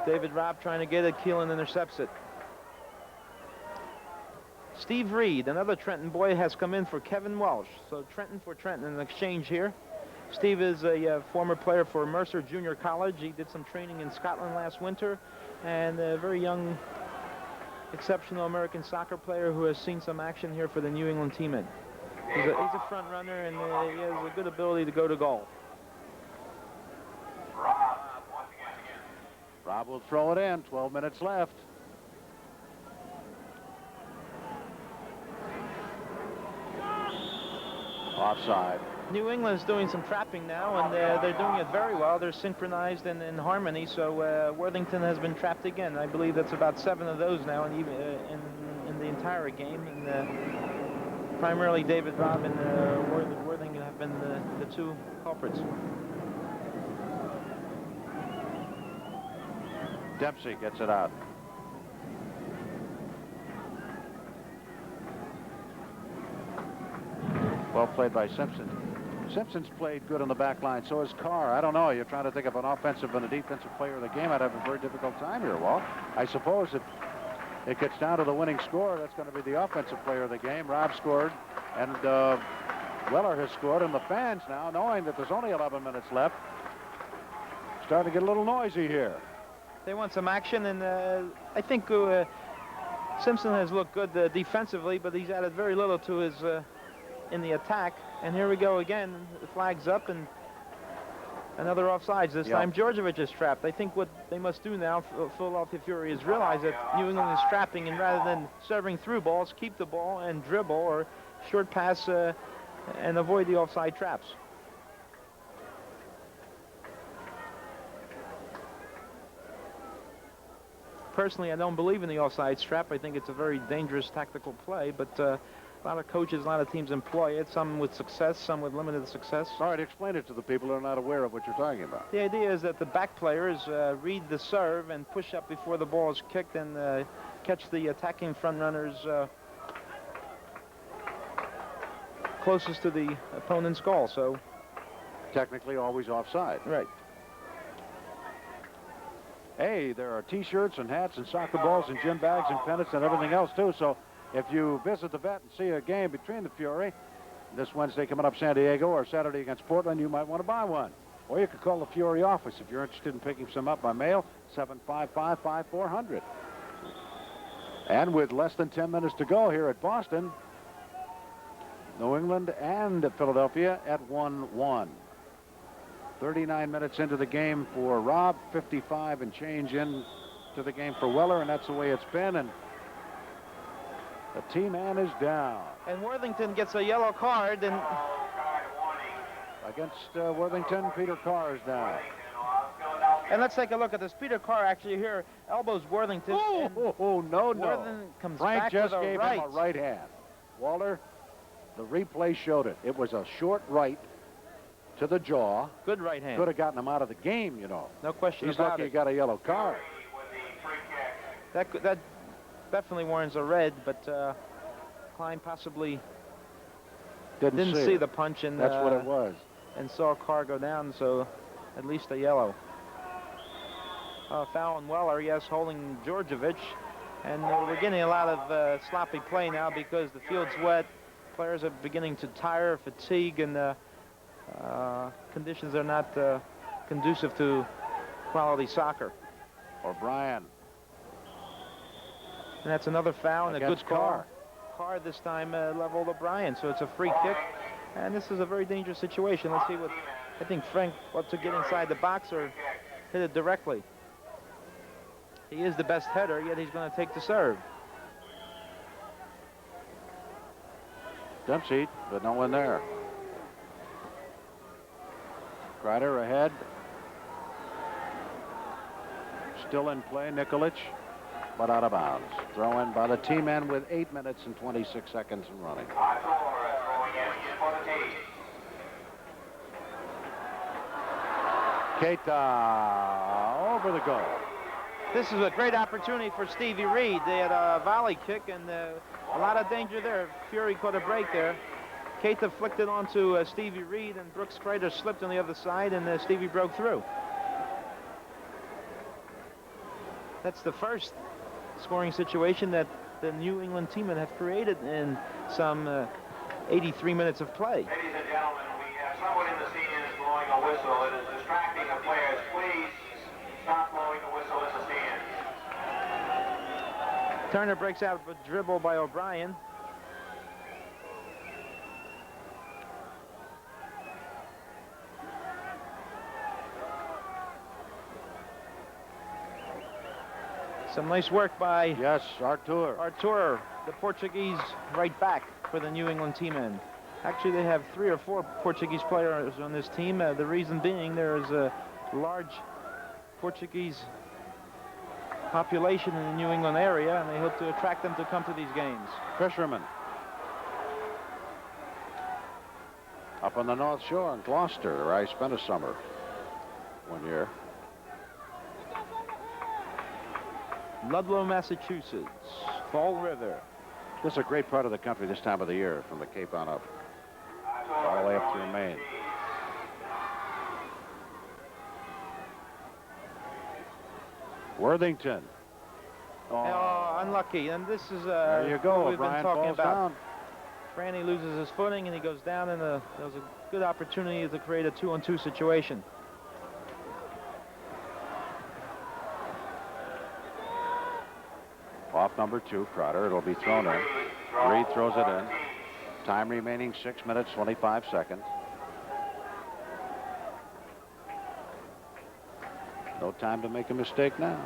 David Robb trying to get it. Keelan intercepts it. Steve Reed, another Trenton boy, has come in for Kevin Welsh. So Trenton for Trenton in exchange here. Steve is a former player for Mercer Junior College. He did some training in Scotland last winter, and a very young, exceptional American soccer player who has seen some action here for the New England team. He's a front runner, and he has a good ability to go to goal. Robb will throw it in. 12 minutes left. Offside. New England's doing some trapping now, and they're doing it very well. They're synchronized and in harmony, so Worthington has been trapped again. I believe that's about 7 of those now in the entire game. And primarily David Robb and Worthington have been the two culprits. Dempsey gets it out. Well played by Simpson. Simpson's played good on the back line. So has Carr. I don't know. You're trying to think of an offensive and a defensive player of the game. I'd have a very difficult time here, Walt. I suppose if it gets down to the winning score, that's going to be the offensive player of the game. Robb scored, and Weller has scored. And the fans now, knowing that there's only 11 minutes left, starting to get a little noisy here. They want some action, and I think Simpson has looked good defensively, but he's added very little to his in the attack. And here we go again. The flag's up, and another offsides. This time Djordjevic is trapped. I think what they must do now, Philadelphia Fury, is realize that New England is trapping, and rather than serving through balls, keep the ball and dribble or short pass and avoid the offside traps. Personally, I don't believe in the offside trap. I think it's a very dangerous tactical play, but A lot of coaches, a lot of teams employ it, some with success, some with limited success. All right, explain it to the people who are not aware of what you're talking about. The idea is that the back players read the serve and push up before the ball is kicked and catch the attacking front runners closest to the opponent's goal. So Technically always offside. right. Hey, there are T-shirts and hats and soccer balls and gym bags and pennants and everything else, too. So if you visit the vet and see a game between the Fury, this Wednesday coming up San Diego or Saturday against Portland, you might want to buy one. Or you could call the Fury office if you're interested in picking some up by mail, 755-5400. And with less than 10 minutes to go here at Boston, New England and Philadelphia at 1-1. 39 minutes into the game for Rob, 55 and change into the game for Weller, and that's the way it's been. And the T-man is down. And Worthington gets a yellow card, and Against Worthington, Peter Carr is down. let's take a look at this. Peter Carr actually here elbows Worthington. and No. Worthington comes Frank back just with a gave right. him a right hand. Walter, the replay showed it. It was a short right to the jaw. Good right hand. Could have gotten him out of the game, you know. No question He's about lucky it. he got a yellow card. That definitely warrants a red, but Klein possibly didn't see the punch, and that's what it was. and saw Carr go down, so at least a yellow. Foul on Weller, yes, holding Georgievich, and we're getting a lot of sloppy play now because the field's wet. Players are beginning to tire, fatigue, and conditions are not conducive to quality soccer. O'Brien. And that's another foul and a Against good call. Carr. Carr this time leveled O'Brien, so it's a free kick. And this is a very dangerous situation. Let's see what, I think Frank ought to get inside the box or hit it directly. He is the best header, yet he's going to take the serve. Dempsey, but no one there. Kreider ahead. Still in play, Nikolic, but out of bounds. Throw in by the T-men with 8 minutes and 26 seconds and running. Keita over the goal. This is a great opportunity for Stevie Reed. They had a volley kick and a lot of danger there. Fury caught a break there. Keita flicked it onto Stevie Reed, and Brooks Kreider slipped on the other side, and Stevie broke through. That's the first scoring situation that the New England teammen have created in some 83 minutes of play. Ladies and gentlemen, we have someone in the stands blowing a whistle. It is distracting the players. Please stop blowing the whistle in the stands. Turner breaks out with a dribble by O'Brien. Some nice work by Yes, Artur. Artur, the Portuguese right back for the New England team. Actually, they have 3 or 4 Portuguese players on this team. The reason being there is a large Portuguese population in the New England area, and they hope to attract them to come to these games. Fisherman. Up on the North Shore in Gloucester, where I spent a summer one year. Ludlow, Massachusetts, Fall River. This is a great part of the country this time of the year, from the Cape on up, all the way up through Maine. Worthington. Oh, unlucky. And this is There you go. what we've been O'Brien talking falls about. down. Franny loses his footing, and he goes down, and there was a good opportunity to create a 2-on-2 situation. Off number 2, Kreider. It'll be thrown in. Reed throws it in. Time remaining 6 minutes, 25 seconds. No time to make a mistake now.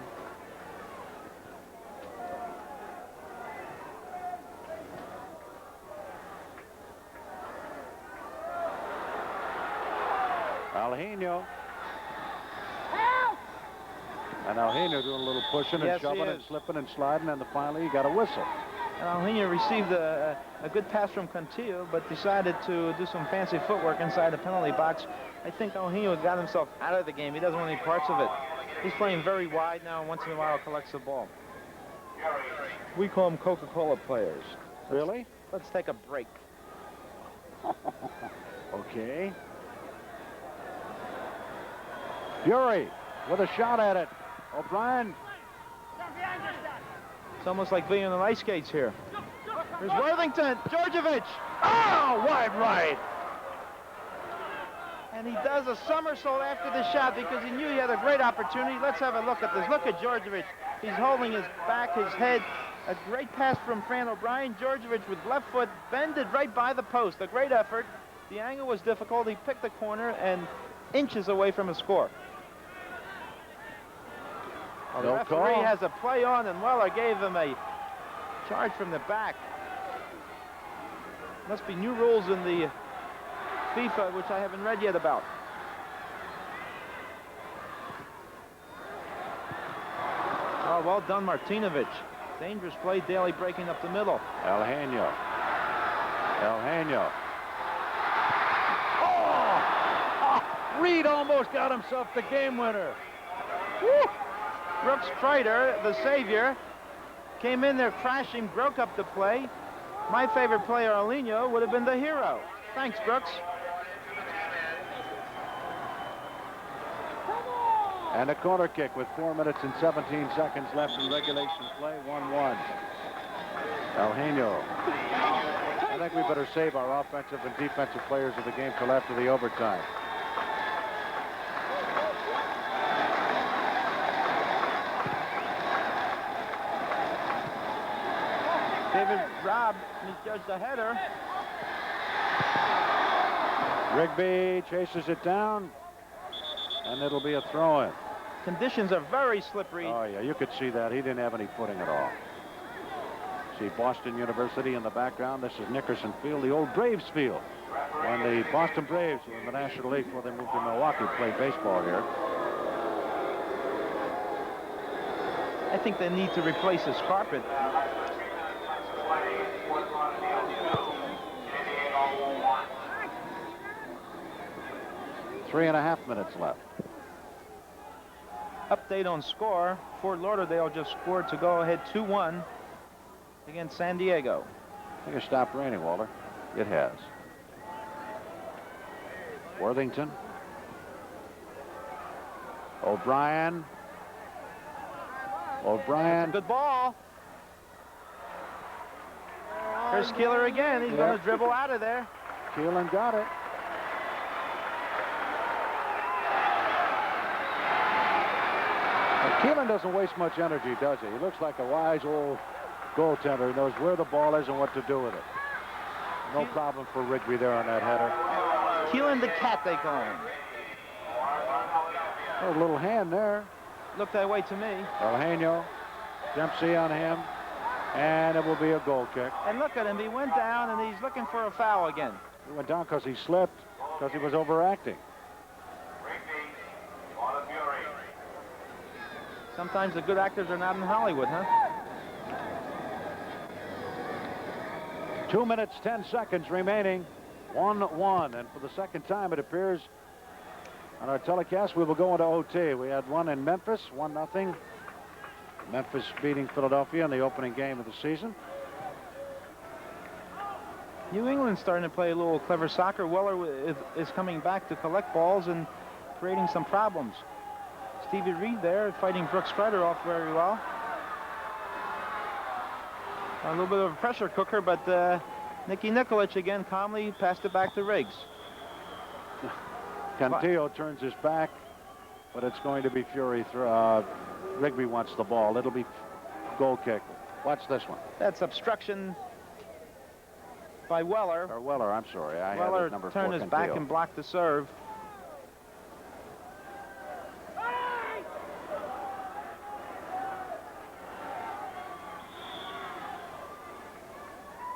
Alhino. And Alhino doing a little pushing and Yes, he shoving and is. slipping and sliding, and finally he got a whistle. And Alhena received a good pass from Cantillo, but decided to do some fancy footwork inside the penalty box. I think Alhena got himself out of the game. He doesn't want any parts of it. He's playing very wide now, and once in a while collects the ball. We call them Coca-Cola players. Really? Let's take a break. Okay. Fury with a shot at it. O'Brien. It's almost like being on ice skates here. Here's Worthington, Georgievich. Oh, wide right. And he does a somersault after the shot because he knew he had a great opportunity. Let's have a look at this. Look at Georgievich. He's holding his back, his head. A great pass from Fran O'Brien. Georgievich with left foot bended right by the post. A great effort. The angle was difficult. He picked the corner and inches away from a score. Well, the referee has a play on, and Weller gave him a charge from the back. Must be new rules in the FIFA, which I haven't read yet about. Oh, well done, Martinovich. Dangerous play, Daly breaking up the middle. Alhena. Oh! Reed almost got himself the game winner. Woo! Brooks Kreider, the savior, came in there crashing, broke up the play. My favorite player, Alhena, would have been the hero. Thanks, Brooks. And a corner kick with 4 minutes and 17 seconds left in regulation play, 1-1. Alhena. I think we better save our offensive and defensive players of the game till after the overtime. David Robb misjudged the header. Rigby chases it down, and it'll be a throw-in. Conditions are very slippery. Oh, yeah, you could see that. He didn't have any footing at all. See Boston University in the background. This is Nickerson Field, the old Braves field. When the Boston Braves were in the National League before they moved to Milwaukee, played baseball here. I think they need to replace this carpet. 3.5 minutes left. Update on score. Fort Lauderdale just scored to go ahead 2-1 against San Diego. I think it stopped raining, Walter. It has. Worthington. O'Brien. That's a good ball. Here's Keeler again. He's going to dribble out of there. Keelan got it. Keelan doesn't waste much energy, does he? He looks like a wise old goaltender. He knows where the ball is and what to do with it. No problem for Rigby there on that header. Keelan the cat, they call him. Oh, a little hand there. Looked that way to me. Alhena. Dempsey on him. And it will be a goal kick. And look at him. He went down, and he's looking for a foul again. He went down because he slipped, because he was overacting. Sometimes the good actors are not in Hollywood, huh? 2 minutes, 10 seconds remaining. 1-1. And for the second time, it appears, on our telecast, we will go into OT. We had one in Memphis, 1-0. Memphis beating Philadelphia in the opening game of the season. New England's starting to play a little clever soccer. Weller is coming back to collect balls and creating some problems. Stevie Reed there fighting Brooks Kreider off very well. A little bit of a pressure cooker, but Nicky Nikolic again calmly passed it back to Riggs. Cantillo turns his back, but it's going to be Fury. Rigby wants the ball. It'll be goal kick. Watch this one. That's obstruction by Weller. Or Weller, I'm sorry. I Weller had number 4, turned his back and blocked the serve.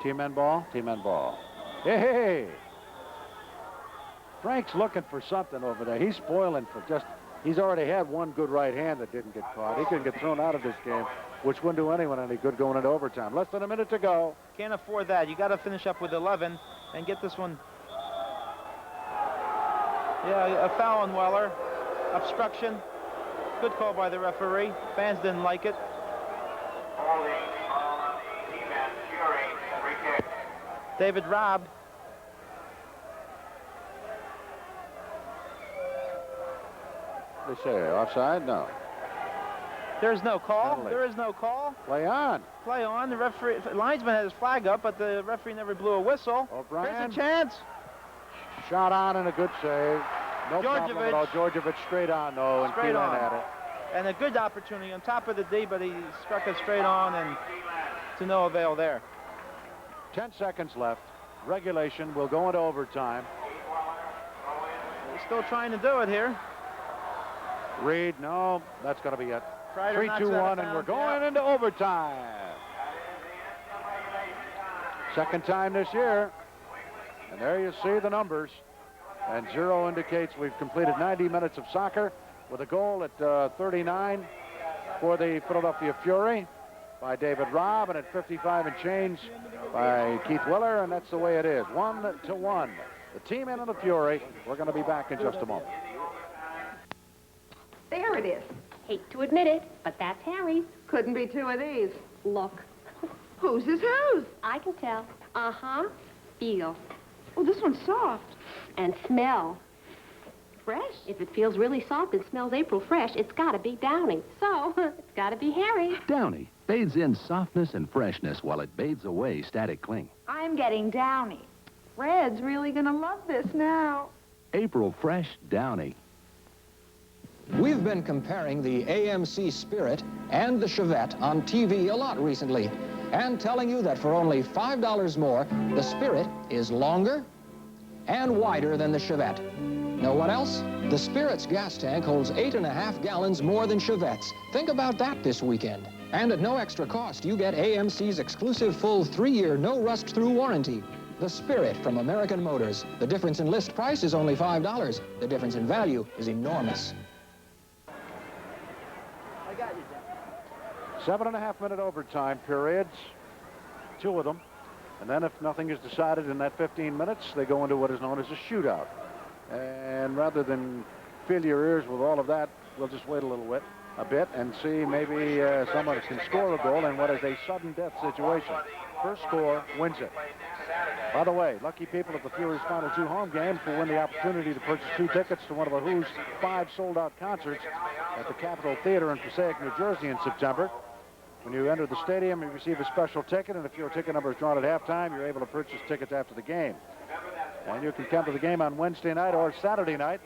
Team-end ball. Team-end ball. Hey! Frank's looking for something over there. He's spoiling for just He's already had one good right hand that didn't get caught. He could get thrown out of this game, which wouldn't do anyone any good going into overtime. Less than a minute to go. Can't afford that. You got to finish up with 11 and get this one. Yeah, a foul on Weller. Obstruction. Good call by the referee. Fans didn't like it. Holding on the defense, Fury, free kick. David Robb. They say offside? No. There's no call. Penalty. There is no call. Play on. Play on. The referee, linesman had his flag up, but the referee never blew a whistle. O'Brien. Here's a chance. Shot on and a good save. No problem at all. Georgievich. Georgievich straight on, though, and Straight Keelan on. at it. And a good opportunity on top of the D, but he struck it straight on and to no avail there. 10 seconds left. Regulation will go into overtime. He's still trying to do it here. Reed, no, that's going to be it. Kreider 3, knocks 2, it out 1, of and we're bounds, going yeah. into overtime. Second time this year. And there you see the numbers. And 0 indicates we've completed 90 minutes of soccer with a goal at 39 for the Philadelphia Fury by David Robb, and at 55 and change by Keith Weller, and that's the way it is. 1-1. The team in on the Fury. We're going to be back in just a moment. There it is. Hate to admit it, but that's Harry's. Couldn't be two of these. Look, Whose is whose? I can tell. Uh-huh. Feel. Oh, this one's soft. And smell. Fresh? If it feels really soft and smells April fresh, it's got to be Downy. So, it's got to be Harry. Downy bathes in softness and freshness while it bathes away static cling. I'm getting Downy. Fred's really gonna love this now. April Fresh Downy. We've been comparing the AMC Spirit and the Chevette on TV a lot recently, and telling you that for only $5 more, the Spirit is longer and wider than the Chevette. Know what else? The Spirit's gas tank holds 8.5 gallons more than Chevette's. Think about that this weekend. And at no extra cost, you get AMC's exclusive full 3-year no-rust-through warranty. The Spirit from American Motors. The difference in list price is only $5. The difference in value is enormous. I got you, Jim. 7.5-minute overtime periods, 2 of them. And then if nothing is decided in that 15 minutes, they go into what is known as a shootout. And rather than fill your ears with all of that, we'll just wait a bit and see maybe someone can score a goal in what is a sudden death situation. First score wins it. By the way, lucky people at the Fury's final 2 home games will win the opportunity to purchase 2 tickets to one of the Who's 5 sold-out concerts at the Capitol Theater in Passaic, New Jersey in September. When you enter the stadium, you receive a special ticket, and if your ticket number is drawn at halftime, you're able to purchase tickets after the game. And you can come to the game on Wednesday night or Saturday night,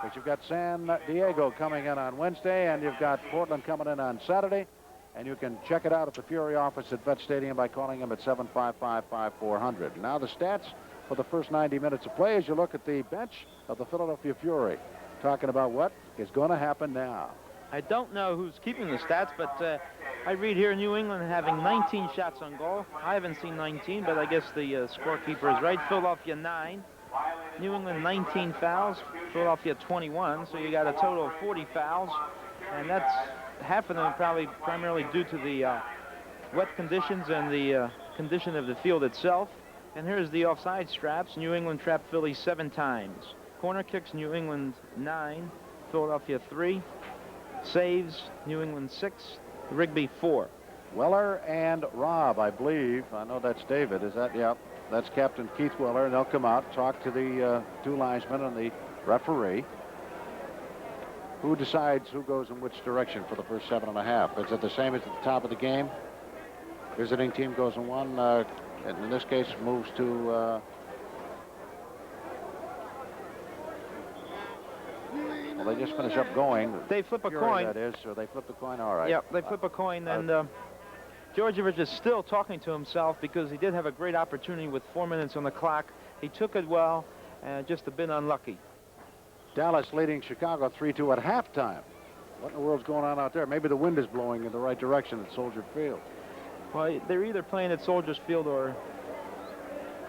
because you've got San Diego coming in on Wednesday, and you've got Portland coming in on Saturday. And you can check it out at the Fury office at Vet Stadium by calling them at 755-5400. Now the stats for the first 90 minutes of play as you look at the bench of the Philadelphia Fury, talking about what is going to happen now. I don't know who's keeping the stats, but I read here New England having 19 shots on goal. I haven't seen 19, but I guess the scorekeeper is right. Philadelphia 9. New England 19 fouls. Philadelphia 21. So you got a total of 40 fouls. And that's half of them probably primarily due to the wet conditions and the condition of the field itself. And here's the offside straps. New England trapped Philly 7 times. Corner kicks, New England 9. Philadelphia 3. Saves, New England 6. Rigby 4. Weller and Robb, I believe. I know that's David. Is that? Yep. That's Captain Keith Weller, and they'll come out, talk to the 2 linesmen and the referee. Who decides who goes in which direction for the first 7.5? Is it the same as at the top of the game? Visiting team goes in one, and in this case moves to well, they just finish up going. They flip a Fury, coin. that is, so they flip the coin. All right. Yep, they flip a coin, and Georgievich is still talking to himself because he did have a great opportunity with 4 minutes on the clock. He took it well, just a bit unlucky. Dallas leading Chicago 3-2 at halftime. What in the world's going on out there? Maybe the wind is blowing in the right direction at Soldier Field. Well, they're either playing at Soldier Field or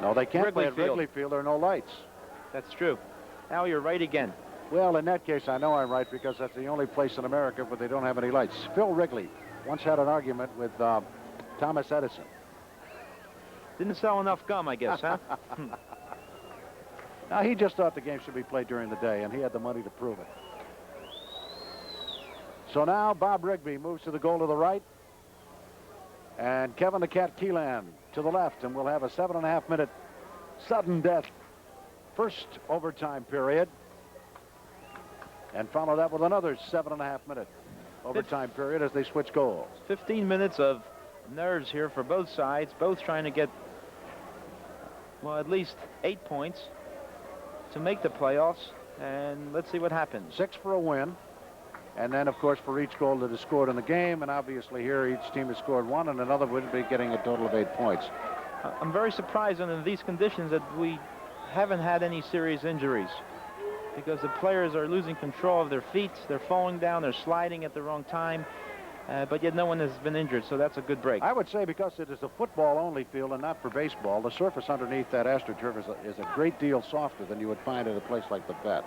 no, they can't Wrigley play at Field. Wrigley Field. There are no lights. That's true. Al, you're right again. Well, in that case, I know I'm right because that's the only place in America where they don't have any lights. Phil Wrigley once had an argument with Thomas Edison. Didn't sell enough gum, I guess, huh? Now, he just thought the game should be played during the day, and he had the money to prove it. So now Bob Rigby moves to the goal to the right, and Kevin the Cat Keelan to the left, and we'll have a 7.5-minute sudden death first overtime period, and follow that with another 7.5-minute overtime period as they switch goals. 15 minutes of nerves here for both sides, both trying to get, well, at least 8 points to make the playoffs, and let's see what happens. 6 for a win, and then, of course, for each goal that is scored in the game, and obviously here each team has scored 1, and another would be getting a total of 8 points. I'm very surprised under these conditions that we haven't had any serious injuries, because the players are losing control of their feet, they're falling down, they're sliding at the wrong time, but yet no one has been injured, so that's a good break. I would say because it is a football-only field and not for baseball, the surface underneath that AstroTurf is a great deal softer than you would find at a place like the Vet,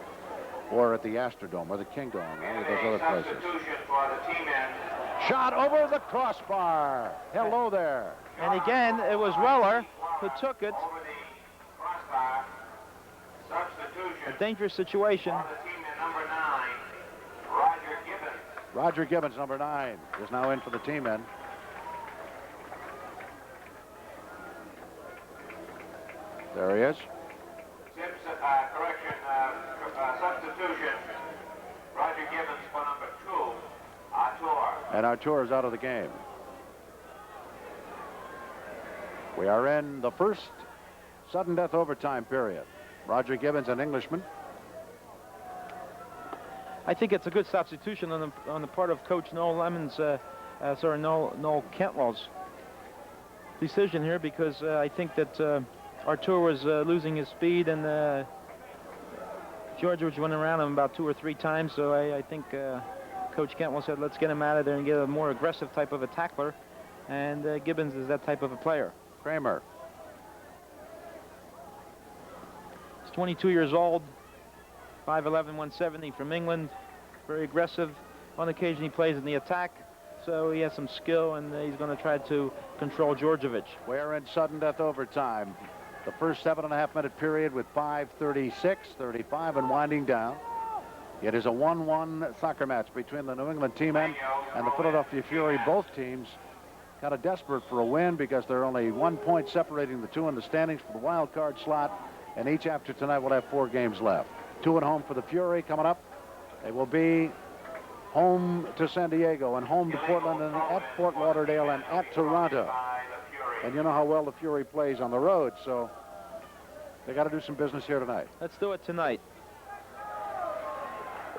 or at the Astrodome, or the Kingdom, or any of those other places. For the team in. Shot over the crossbar. Hello there. And again, it was Weller who took it. Over the crossbar. Substitution. A dangerous situation. For the team in number 9, Roger Gibbons. Roger Gibbons, number 9, is now in for the team in. There he is. Substitution. Roger Gibbons for number 2, Artur. And Artur is out of the game. We are in the first sudden death overtime period. Roger Gibbons, an Englishman. I think it's a good substitution on the part of Coach Noel Noel Cantwell's decision here, because I think that Artur was losing his speed, and George was running around him about 2 or 3 times, so I think Coach Cantwell said, let's get him out of there and get a more aggressive type of a tackler, and Gibbons is that type of a player. Kramer. He's 22 years old, 5'11", 170 from England, very aggressive. On occasion he plays in the attack, so he has some skill, and he's going to try to control Djordjevic. We're in sudden death overtime. The first 7.5-minute period with 5:36, 35, and winding down. It is a 1-1 soccer match between the New England team and the Philadelphia Fury. Both teams kind of desperate for a win because there are only 1 point separating the two in the standings for the wild card slot, and each after tonight will have 4 games left. 2 at home for the Fury coming up. They will be home to San Diego and home to Portland and at Fort Lauderdale and at Toronto. And you know how well the Fury plays on the road, so they got to do some business here tonight. Let's do it tonight.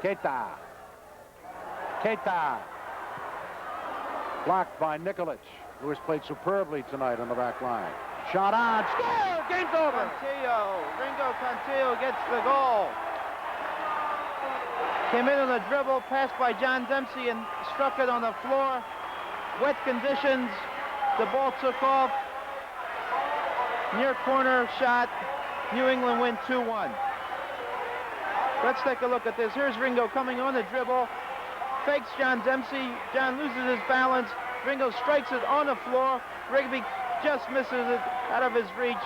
Keita. Blocked by Nikolic, who has played superbly tonight on the back line. Shot on, score, game's over. Ringo Cantillo gets the goal. Came in on a dribble, passed by John Dempsey and struck it on the floor. Wet conditions, the ball took off. Near corner shot, New England win 2-1. Let's take a look at this. Here's Ringo coming on the dribble, fakes John Dempsey. John loses his balance. Ringo strikes it on the floor. Rigby just misses it out of his reach.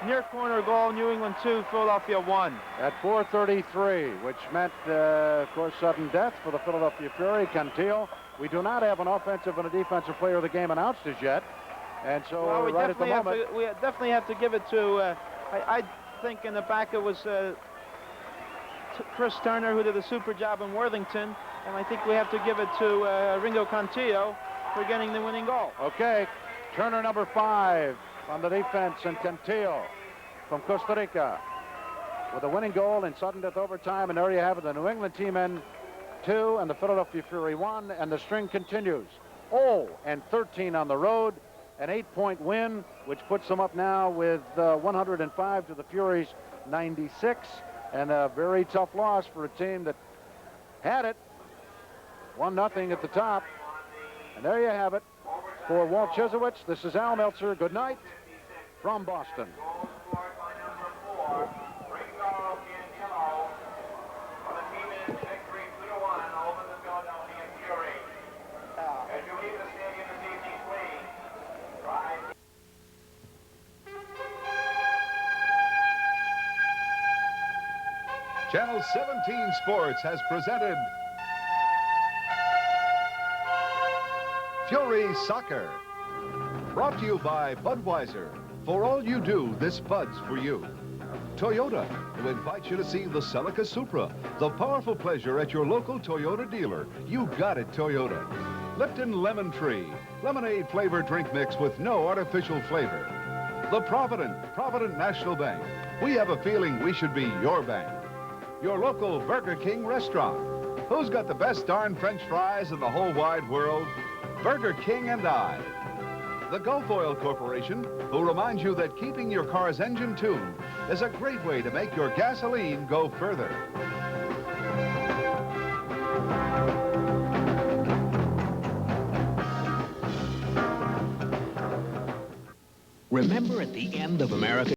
Near corner goal, New England 2, Philadelphia 1. At 4:33, which meant, of course, sudden death for the Philadelphia Fury. Cantillo. We do not have an offensive and a defensive player of the game announced as yet. And so well, right at the moment, we definitely have to give it to, I think in the back it was Chris Turner, who did a super job in Worthington. And I think we have to give it to Ringo Cantillo for getting the winning goal. Okay, Turner number 5 on the defense, and Cantillo from Costa Rica with a winning goal in sudden death overtime. And there you have it, the New England team in 2 and the Philadelphia Fury 1, and the string continues. 0-13 on the road, an 8-point win, which puts them up now with 105 to the Fury's 96, and a very tough loss for a team that had it 1-0 at the top. And there you have it. For Walt Chizowicz, this is Al Meltzer. Good night from Boston. Goal scored by number 4, Ringo Cantillo. For the Channel 17 Sports has presented Fury Soccer. Brought to you by Budweiser. For all you do, this Bud's for you. Toyota, who invites you to see the Celica Supra, the powerful pleasure at your local Toyota dealer. You got it, Toyota. Lipton Lemon Tree, lemonade flavored drink mix with no artificial flavor. The Provident National Bank. We have a feeling we should be your bank. Your local Burger King restaurant. Who's got the best darn French fries in the whole wide world? Burger King and I. The Gulf Oil Corporation, who reminds you that keeping your car's engine tuned is a great way to make your gasoline go further. Remember at the end of America